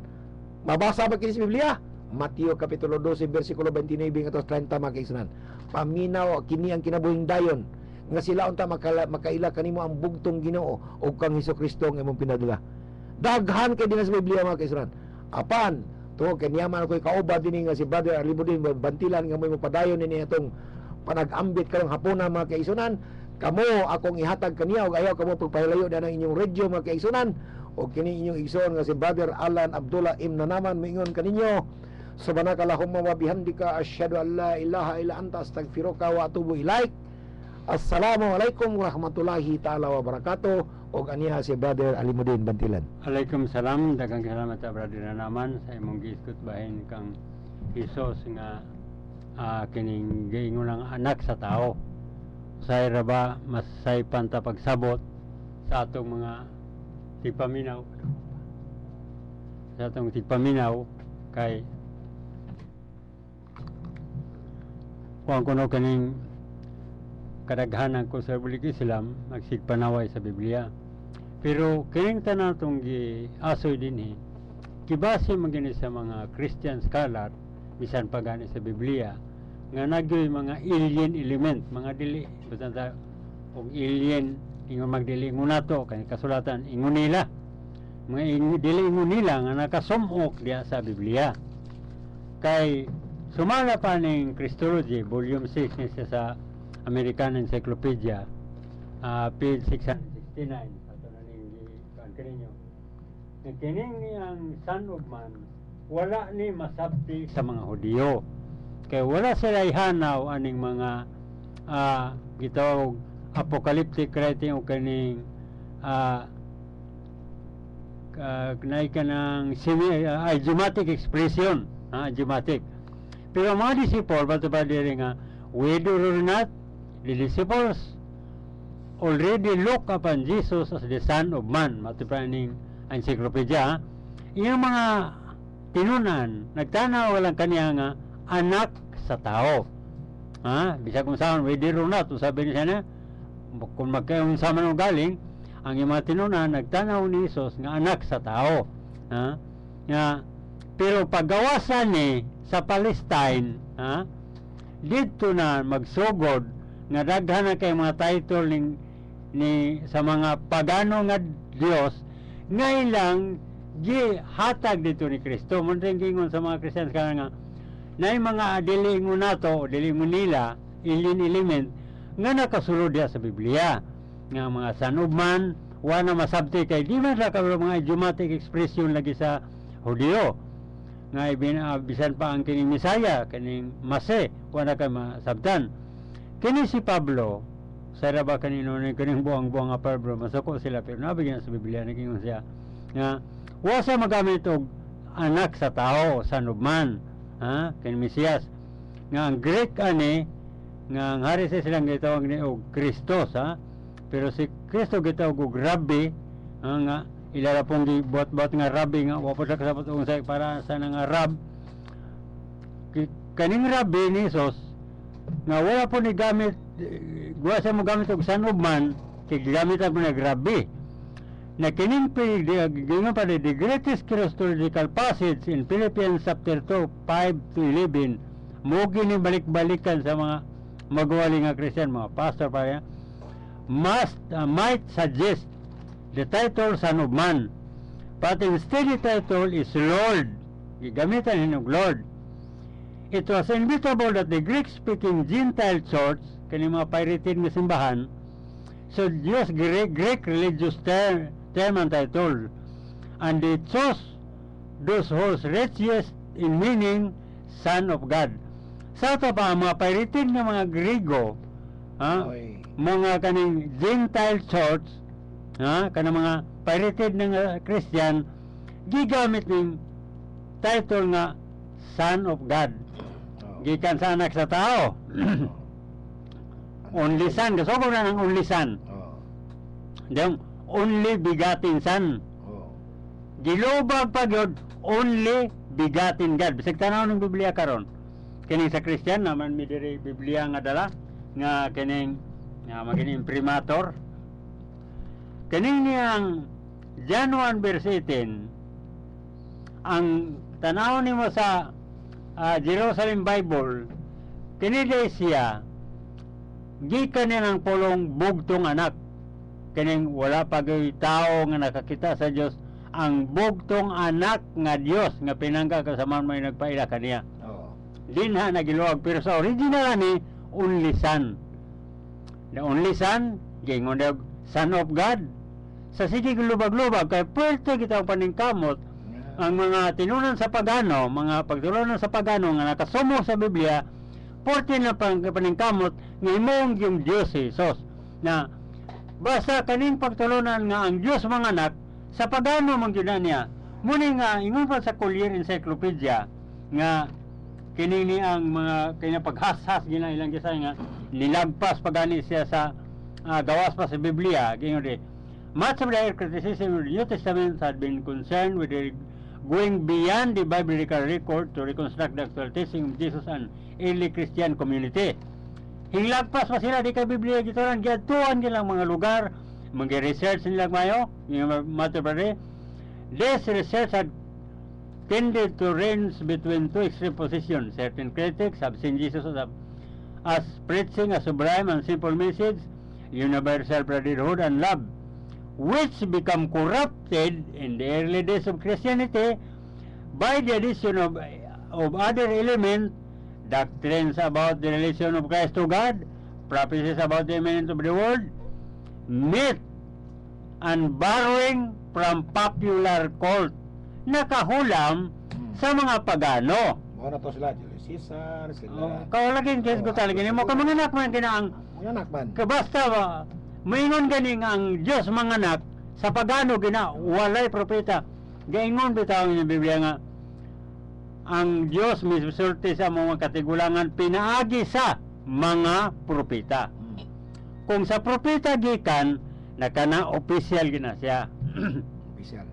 Mabasa ba kini sa Biblia? Mateo kapitulo 12 versikulo 29 ngadto 30 makisunan. Paminaw kini ang kinabuhing dayon nga sila unta makaila kanimo ang bugtong Ginoo o kang Hesukristo nga imong pinadala. Daghan kay dinha sa Biblia mga kaisunan. Apan to kanyaman ako'y kaubad din nga si Brother Alibudin bantilan nga may mapadayon ni atong panag-ambit karong hapuna mga kaisunan. Kamo akong ihatag kaniya og ayaw kamo pagpahilayo na ng inyong radyo mga kaisunan o kini inyong igsoon nga si Brother Alan Abdullah Imnanaman mingon kaninyo subhanakallahumma wa bihamdika asyhadu an la ilaha illa anta astaghfiruka wa atubu ilaik. Assalamualaikum warahmatullahi taala wabarakatuh. Og aniya si Brother Alimudin Bantilan. Alaikum salam, daghang salamat sa brother na naman sa imong giskut bahin kang Hesus nga kining giingon ng anak sa tao. Say ra ba masay panta pagsabot sa atong mga tigpaminaw. Sa atong tigpaminaw kay kuan kuno kaning kadaghanan ko sa Republic Islam magsigpanaway sa Biblia. Pero kining tanan tong giasoy dinhi kibase man gani sa mga Christian scholar bisan pa gani sa Biblia nga nagyoy mga alien element, mga dili bisan ta og alien ingon magdili ingon nato kani kasulatan ingon nila mga dili ingon nila nga nakasumok diha sa Biblia. Kay sumala pa ning Christology volume 6 ni sa American Encyclopedia, page 669 ato na ning kaninyo. Kining ni ang Son of Man wala ni masabti sa mga Hudiyo. Kaya wala sila ihanaw aning mga gitawag apocalyptic writing o kaning kanay ka ng idiomatic expression, idiomatic. Pero ang mga disciple, bato pa diri nga, whether or not, the disciples already look upon Jesus as the Son of Man, bato pa ning encyclopedia. Yung mga tinunan, nagtanaw walang kaniya nga, anak sa tao. Bisa kung saan, whether or not, sabi niya na, kung magkaroon sa man galing, ang mga tinunan nagtanaw ni Jesus nga anak sa tao. Pero paggawasan ni sa Palestine, dito na magsugod nga daghan na kay mga title ni sa mga pagano nga Dios ngay lang gihatag dito ni Kristo. Mo ring gingon sa mga Christians kana nga nay mga dilingon nato, dilingon nila element nga nakasulod diha sa Biblia nga mga Son of Man wala masabti kay di man ra ka mga idiomatic expression lagi sa Hudiyo nga bisan pa ang kining Misaya kining Mase wala ka masabtan. Kini si Pablo sa raba kanino ni kining buang-buang nga Pablo masuko sila pero nabigyan sa Biblia nagingon siya nga wa sa magamit og anak sa tao Son of Man kining Mesiyas nga ang Greek ani nga ang hari sa silang gitawag ni og Kristos pero si Kristo gitawag og Rabbi nga ilala pong gibuat-buat nga Rabbi nga wa pa sa kasabot unsay para sa nga Rab kaning Rabbi ni Jesus nga wala po ni gamit wa sa mo gamit og Son of Man kay gamit ang nag Rabbi na kining gingon pa the greatest Christological passage in Philippians chapter 2 5 to 11 mo gini balik-balikan sa mga magwali nga Christian mga pastor pa might suggest the title Son of Man, but instead the title is Lord. Gigamitan ng Lord. It was inevitable that the Greek-speaking Gentile church, kani mga pirated na simbahan, should use Greek religious term and title, and they chose those whose richest in meaning Son of God. Sa ito pa, mga pirated na mga Griego, mga kaning Gentile church, kanang mga pirated ng Christian, gigamit ng title nga Son of God. Gikan sa anak sa tao. Only Son, kasi ko na ng only Son. Yung only begotten Son. Gilubag pa yun, only begotten God. Bisag tanaw ng Biblia karon. Kining sa Christian naman may diri Biblia nga dala nga kining maging imprimator. Kining niyang John 1 verse 18 ang tanaw nimo sa Jerusalem Bible kini siya gikan niya ng pulong bugtong anak kining wala pa tao nga nakakita sa Dios ang bugtong anak nga Dios nga pinangga kasama may nagpaila kaniya dinha nagiluwag pero sa original ni only Son. The only Son, gingon daw Son of God. Sa sige lubag-lubag kay puwerte kita paningkamot ang mga tinunan sa pagano, mga pagtulunan sa pagano nga nakasumo sa Biblia, puwerte na paningkamot nga imong yung Dios Jesus. Na basta kaning pagtulunan nga ang Dios mga anak sa pagano man gyud niya. Muni nga ingon pa sa Collier Encyclopedia nga kini ni ang mga kanya paghashas gina ilang gisay nga nilagpas pagani siya sa gawas pa sa Biblia gingon much of the criticism of the New Testament had been concerned with the going beyond the biblical record to reconstruct the actual teaching of Jesus and early Christian community. Hilagpas pa sila di kay Biblia gitoran giadtuan nilang mga lugar mag-research nila mayo yung matter brother. This research had tended to range between two extreme positions. Certain critics have seen Jesus as preaching a sublime and simple message, universal brotherhood and love, which become corrupted in the early days of Christianity by the addition of other elements, doctrines about the relation of Christ to God, prophecies about the imminent of the world, myth, and borrowing from popular cult. Nakahulam sa mga pagano. Mo na to sila, Julius Caesar, sila. Kaulagin kes ko talaga mo ka manganak man kinaang Manganak man. kabasta ba maingon ganing ang Dios manganak sa pagano gina walay propeta. Gaingon bitaw ng Biblia nga ang Dios misulti sa mga katigulangan pinaagi sa mga propeta. Kung sa propeta gikan nakana opisyal gina siya. Opisyal.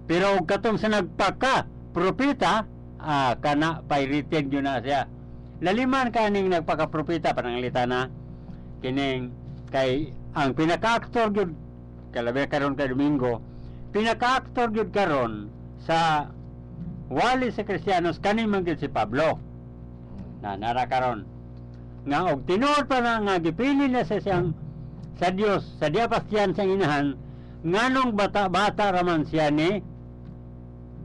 Pero katong sa nagpaka propeta kana pirated yun na siya. Laliman kaning nagpaka-propeta panangalita na kining kay ang pinaka-actor gyud kalabi karon kay Domingo, pinaka-actor gyud karon sa wali sa Kristiyanos kani man gyud si Pablo. Na nara karon nga og tinuod pa na nga gipili na sa siyang sa Dios sa diya pastiyan sa inahan nganong bata-bata raman siya ni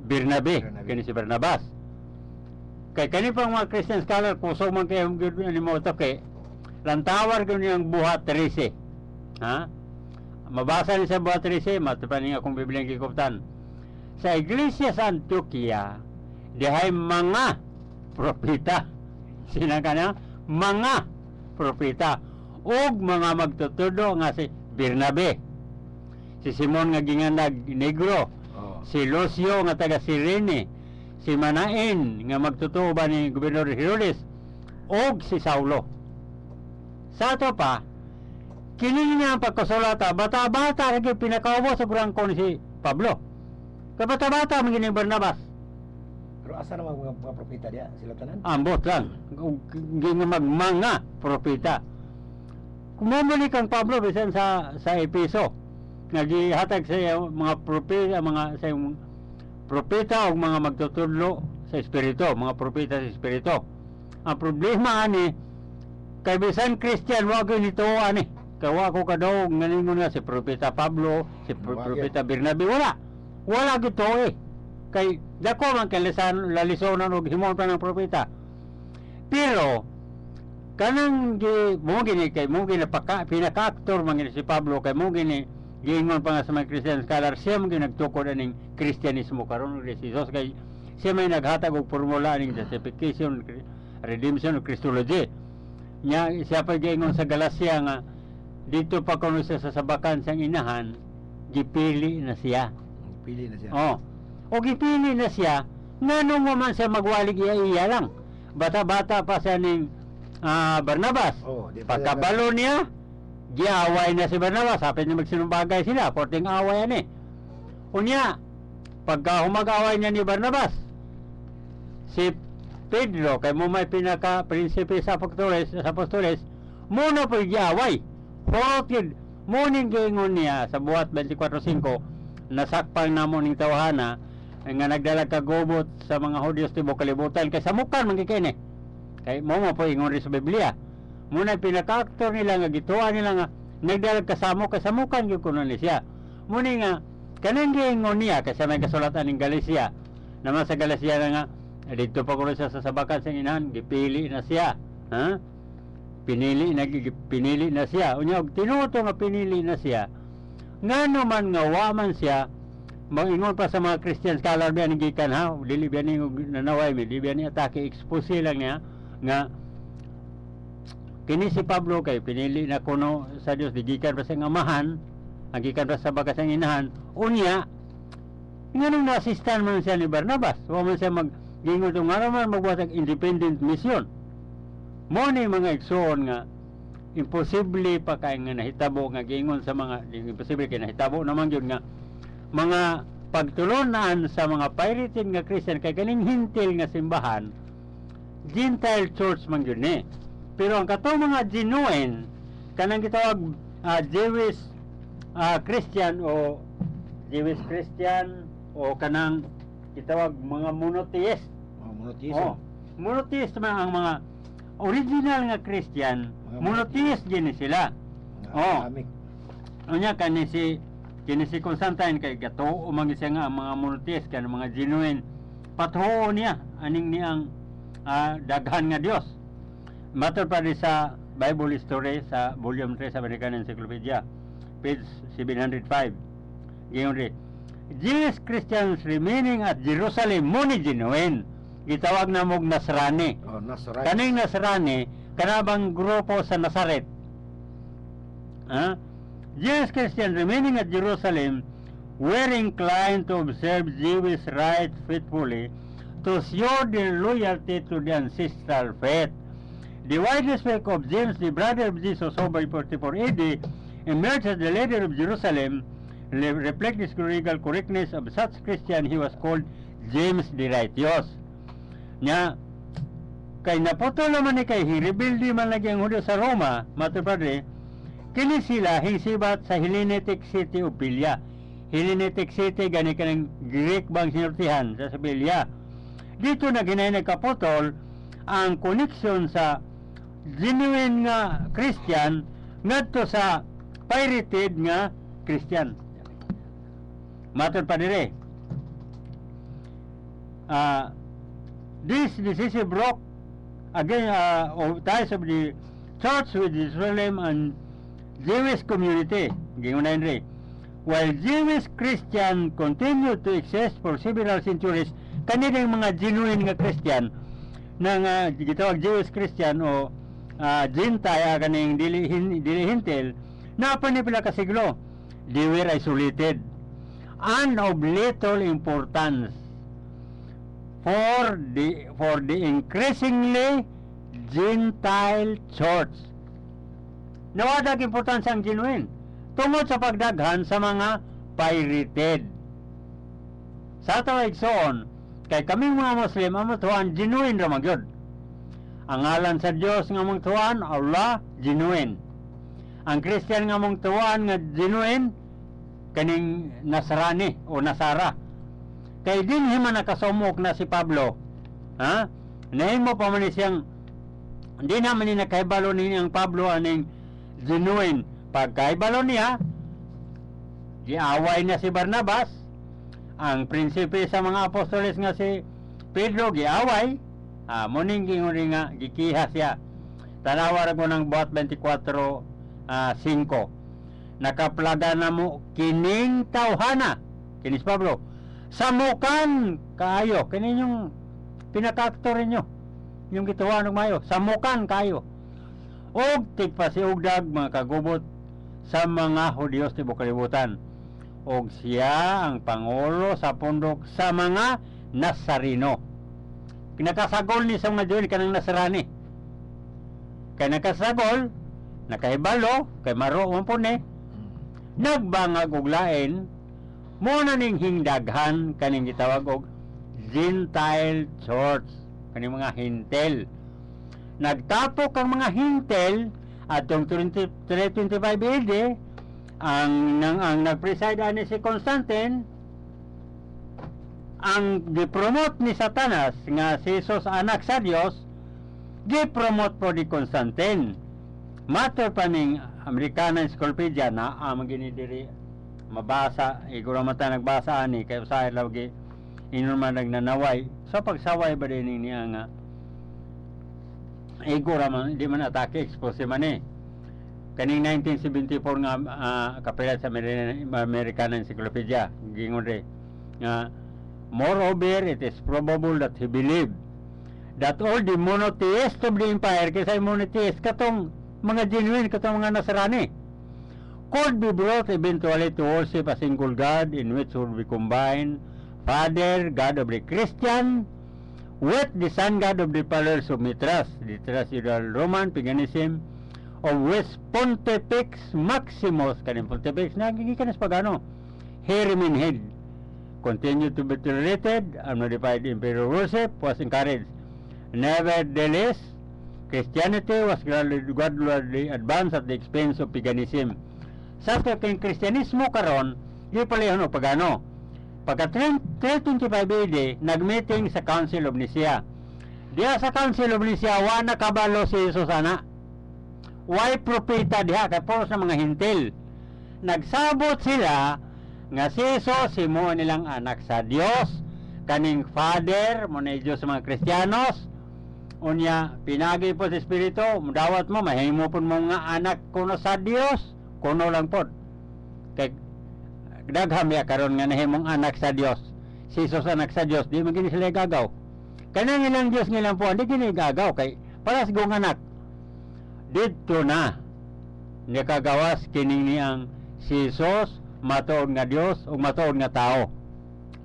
Bernabe, kini si Barnabas. Kay kani pang mga Christian scholar kusog man kayo gyud ni mo to kay lantawar gyud niyang buhat 13. Ha? Mabasa ni sa buhat 13, matupan niya akong Biblia gikuptan. Sa Iglesia sa Antioquia, dihay mga propeta. Sina kana? Mga propeta ug mga magtutudo nga si Bernabe, si Simon nga ginganag Negro, si Lucio nga taga Cirene, si Manaen nga magtutuo ba ni Gobernador Herodes, og si Saulo. Sa ato pa, kini niya ang pagkasulata, bata-bata rin pinakaubo sa brangko ni si Pablo. Kabata-bata man gini Barnabas. Pero asa naman mga propeta diya? Sila tanan? Ambot lang. Ginamag mga propeta. Kumumuli kang Pablo bisan sa Epeso. Nagihatag sa mga propeta, sa propeta o mga magtutudlo sa espiritu, mga propeta sa espiritu. Ang problema ani kay bisan Christian wa gyud nito ani. Kawa ko kadaw nganingon nga si propeta Pablo, si propeta Bernabe wala gyud to kay dako man kay lalisonan og himon pa ng propeta. Pero kanang mo gini kay mo gini pinaka-actor man gini si Pablo kay mo gini giingon pa nga sa mga Christian scholar siya mo nagtukod aning Kristyanismo karon ni Jesus kay siya may naghatag og formula aning justification, redemption ug Christology. Nya siya pa giingon sa Galacia nga dito pa kuno siya sa sabakan sang inahan gipili na siya. Pili na siya. O gipili na siya nganong mo man siya magwalig iya lang. Bata-bata pa siya ning Barnabas. Pagkabalo niya giaway na si Barnabas, hapit na magsinumbagay sila, porting away yan Unya, pagka humag-away niya ni Barnabas, si Pedro, kay mo may pinaka-prinsipe sa apostoles, muna po giaway. Porot yun, muning giingon niya sa buhat 24:5, nasakpang namo ning tawhana, nga nagdalag kagubot sa mga Hudyos tibok kalibutan, kay samukan magkikini. Kay mo po ingon rin sa Biblia. Muna pinaka-actor nila nga gituan nila nga nagdalag kasamo kasamukan gyud kuno ni siya. Muni nga kanang giingon niya kasi may kasulatan ning Galacia. Naman sa Galacia na nga dito pa kuno siya sa sabakan sa inahan gipili na siya. Ha? Pinili na siya. Unya og tinuto nga pinili na siya. Ngano man nga wa man siya mag-ingon pa sa mga Christian scholar biya ni gikan ha, dili biya ni nanaway mi, dili biya ni atake expose lang niya nga kini si Pablo kay pinili na kuno sa Dios gikan pa sa amahan, ang gikan pa sa bakas ang inahan. Unya nganong na-assistan man siya ni Barnabas, wa man siya gingon tong nga man magbuhat og independent mission. Mo ni mga igsoon nga imposible pa kay nga nahitabo nga gingon sa mga imposible kay nahitabo naman gyud nga mga pagtulunan sa mga pirated nga Christian kay kaning hintil nga simbahan Gentile church man gyud ni. Pero ang katong mga genuine kanang gitawag Jewish Christian o Jewish Christian o kanang gitawag mga monotheist. Monotheist man ang mga original nga Christian, monotheist gini sila. Unya kani si Constantine kay gatoo man siya nga ang mga monotheist kanang mga genuine patuo niya aning niyang daghan nga Dios. Matter pa sa Bible History sa volume 3 sa American Encyclopedia, page 705. Giyon ri, Jewish Christians remaining at Jerusalem mo ni genuine. Gitawag na mong Nasrani. Oh, Nasrani. Kaning Nasrani, kanabang grupo sa Nazaret. Jewish Christians remaining at Jerusalem were inclined to observe Jewish rites faithfully to show their loyalty to the ancestral faith. The widest work of James, the brother of Jesus, over 44 AD, emerged as the leader of Jerusalem, reflect the historical correctness of such Christian. He was called James the Righteous. Nya, kay naputol naman ni kay hirebildi man lagi ang Hudyo sa Roma, Mato Padre, kini sila hingsibat sa Hellenic City of Pilia. Hellenic City, gani ka ng Greek bang sinurtihan sa Pilia. Dito na ginay nagkaputol ang connection sa genuine nga Christian ngadto sa pirated nga Christian. Mato Padre, this decisive broke again of ties of the church with Jerusalem and Jewish community. Gingunayin rin. While Jewish Christian continued to exist for several centuries, kanilang mga genuine nga Christian na gitawag Jewish Christian o Gentile kaning dili hintil na panipila ka siglo, they were isolated and of little importance for the increasingly Gentile church. Nawadag importansya ang genuine tungod sa pagdaghan sa mga pirated. Sa tawaigsoon, kay kaming mga Muslim ang matuan genuine ra magyod. Ang ngalan sa Dios nga mong tuan Allah genuine. Ang Christian nga mong tuan nga genuine kaning Nasrani o Nasara. Kay din himan nakasumok na si Pablo. Nahimo pa man siyang hindi naman ni nakaibalo ni ang Pablo aning genuine. Pagkaibalo niya, giaway na si Barnabas. Ang prinsipe sa mga apostoles nga si Pedro giaway. Muning gingon nga gikiha siya. Tanawa ra ko ng buhat 24:5. Nakaplaga na mo kining tawhana. Kinis Pablo. Samukan kayo. Kini yung pinaka-actor ninyo. Yung gituwa ng mayo. Samukan kayo. Og tigpa si Ugdag mga kagubot sa mga Hudyos tibok kalibutan. Og siya ang pangulo sa pundok sa mga Nazareno. Kinakasagol ni sa mga Diyon kanang Nasrani. Kaya nakasagol, nakaibalo, kay maro man po ni, nagbangag og lain, mo na ning hingdaghan kaning gitawag og Gentile church, kaning mga hintel. Nagtapok ang mga hintel atong 325 AD ang nagpreside ani si Constantine. Ang gipromote ni Satanas nga si Jesus anak sa Dios, gipromote po ni Constantine. Matter pa ning American Encyclopedia na ginidiri mabasa, iguro mata nagbasa ani kay usahay lagi inuman nagnanaway sa pagsaway ba din niya nga iguro man di man atake expose man kaning 1974 nga kapilat sa American Encyclopedia gingon re nga moreover it is probable that he believed that all the monotheists of the empire kaysa monotheists katong mga genuine katong mga Nasrani could be brought eventually to worship a single God in which would be combined Father, God of the Christian, with the Son God of the followers of Mithras, the Roman paganism, of which Pontifex Maximus, kanin Pontifex, nagigikan sa pagano, Head, continued to be tolerated, unmodified imperial worship was encouraged. Nevertheless, Christianity was gradually advanced at the expense of paganism. Sa ating Kristyanismo karon, di pala o pagano. Pagka 325 AD, nagmeeting sa Council of Nicaea. Diya sa Council of Nicaea, wala kabalo si Jesus ana. Why propeta diha kay puro sa mga hintil. Nagsabot sila nga si Jesus himo nilang anak sa Dios, kaning Father mo na Dios sa mga Kristiyanos, Unya, pinagi po sa Espiritu, dawat mo, mahimo po mo nga anak kuno sa Dios, kuno lang po. Kay dagham ya karon nga nahimong anak sa Dios. Si Jesus anak sa Dios, di magini sila gagaw. Kanang ilang Dios ngilang po, di gini gagaw kay para sa gong anak. Dito na niya kagawas kining niyang si Jesus matuod nga Dios ug matuod nga tao.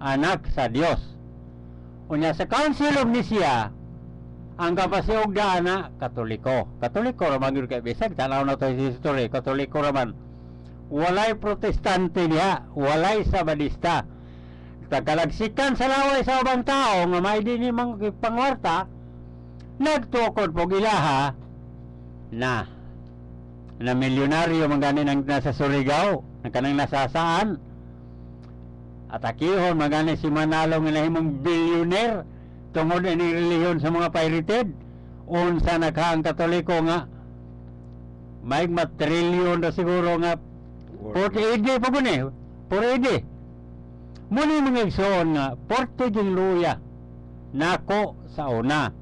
Anak sa Dios. Unya sa Council of Nicaea, ang kapasiog na Katoliko. Katoliko raman yun kay bisag tanaw na to sa history, Katoliko raman. Walay protestante niya, walay sabadista. Tagalagsikan sa laway sa ubang tao nga may di ni mga pangwarta, nagtukod po ilaha na milyonaryo magani nang nasa Surigao, na kanang nasasaan. At akihon magani si Manalo nga nahimong billionaire tungod ini reliyon sa mga pirated. Unsa naghaang Katoliko nga may matrilyon na siguro nga 40 pa po ni 40. Muli mga igsoon nga 40 yung luya nako sa una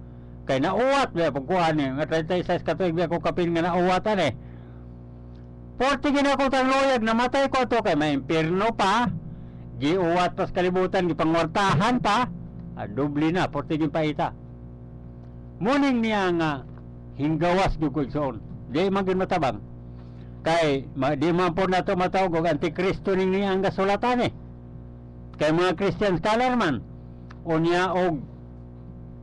kay nauwat ba pagkuhan ni nga 36 katuig ba ko kapin nga nauwatan eh 40 ginako tang luyag namatay ko to kay may impierno pa giuwat pas kalibutan gipangwartahan pa dubli na 40 gin paita muning niya nga hinggawas gyud ko igsoon di man gyud matabang kay di man po nato matawag og antikristo ning niya ang gasulatan eh kay mga Christian scholar man unya og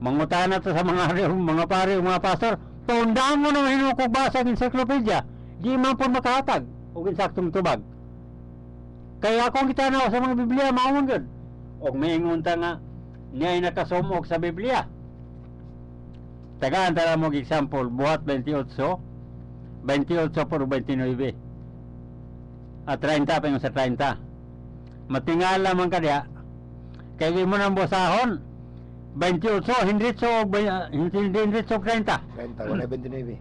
mangutana to sa mga pare mga pastor tundaan mo nang hinukog basa ng encyclopedia di man po makahatag og insaktong tubag kaya akong gitanaw sa mga Biblia maungon gud og maingon ta nga niya ay nakasumok sa Biblia tagaan tala mo example buhat 28 por 29 at 30 pa yung sa 30 matingala man ka diya kaya di mo nang bosahon 28 hindi so 30 wala 29.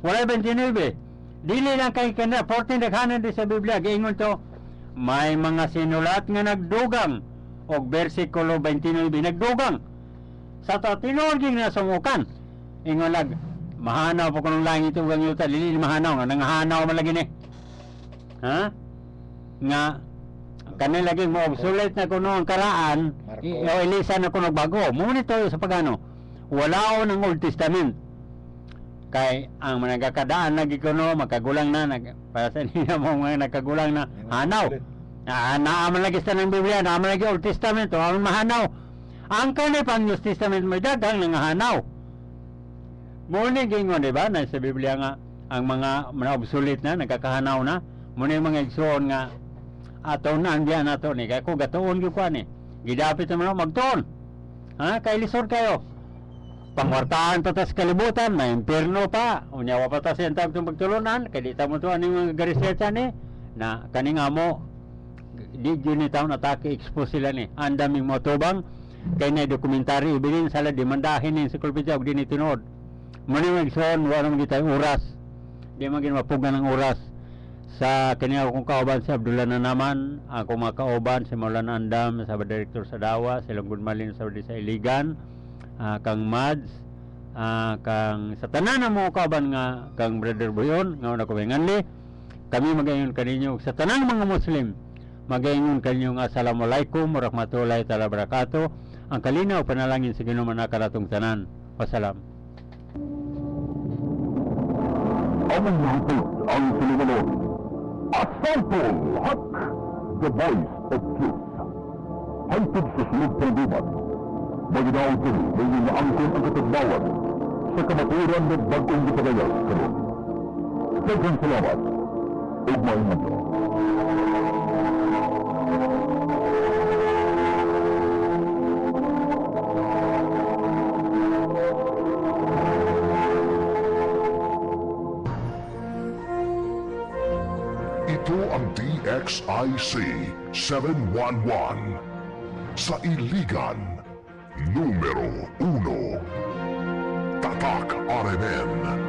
wala 29 dili lang kay kana 14 daghanan di sa Biblia giingon to may mga sinulat nga nagdugang og bersikulo 29 nagdugang sa to tinuod gyud na sumukan ingon lag mahanaw po kunong langit ug ang yuta dili mahanaw nga nangahanaw man lagi ni ha nga kanay lagi mo obsolete na kuno ang karaan o ilisan na kuno bago mo nito sa pagano wala ng Old Testament kay ang managakadaan lagi kuno makagulang na para sa niya mo nga nakagulang na hanaw naaman lagi sa ng Biblia naaman lagi Old Testament o ang mahanaw ang kanay pang New Testament may dagang nangahanaw muni gingon diba na sa Biblia nga ang mga obsolete na nagkakahanaw na muni mga igsoon nga ato na ang diyan nato ni kay ko gatuon gyud ko ani gidapit naman magtuon ha kay lisod kayo pangwartaan patas kalibutan may impierno pa unya wa pa ta sentag tong pagtulunan kay di ta mo to ani mga garesetsa ni na kani nga mo di gyud ni taon atake expose sila ni andaming motubang kay na dokumentary ibilin sala demandahin ni sa kulpidya og dinhi tinuod muni magson wala man gitay oras di man gid mapugan ang oras sa kaniya akong kauban si Abdullah na naman ako mga kauban si Maulana Andam sa director sa Dawa si Langgod Malin sa Iligan kang Mads kang sa tanan mo kauban nga kang Brother Boyon nga una ko nganli kami magayon kaninyo sa tanang mga Muslim magayon kaninyo nga assalamualaikum warahmatullahi taala wabarakatuh ang kalinaw panalangin sa Ginoo manakaratong tanan wassalam. Among hapot ang sinigalon. Asaltol Hak, the voice of truth. Hantod sa sunod pagdumat. Maginaw ko may inaangkon ang katagbawan sa kamaturan ng bagong gipagayas karon. Daghang salamat. Ug maayong adlaw. Ito ang DXIC 711 sa Iligan, numero 1. Tatak RMN.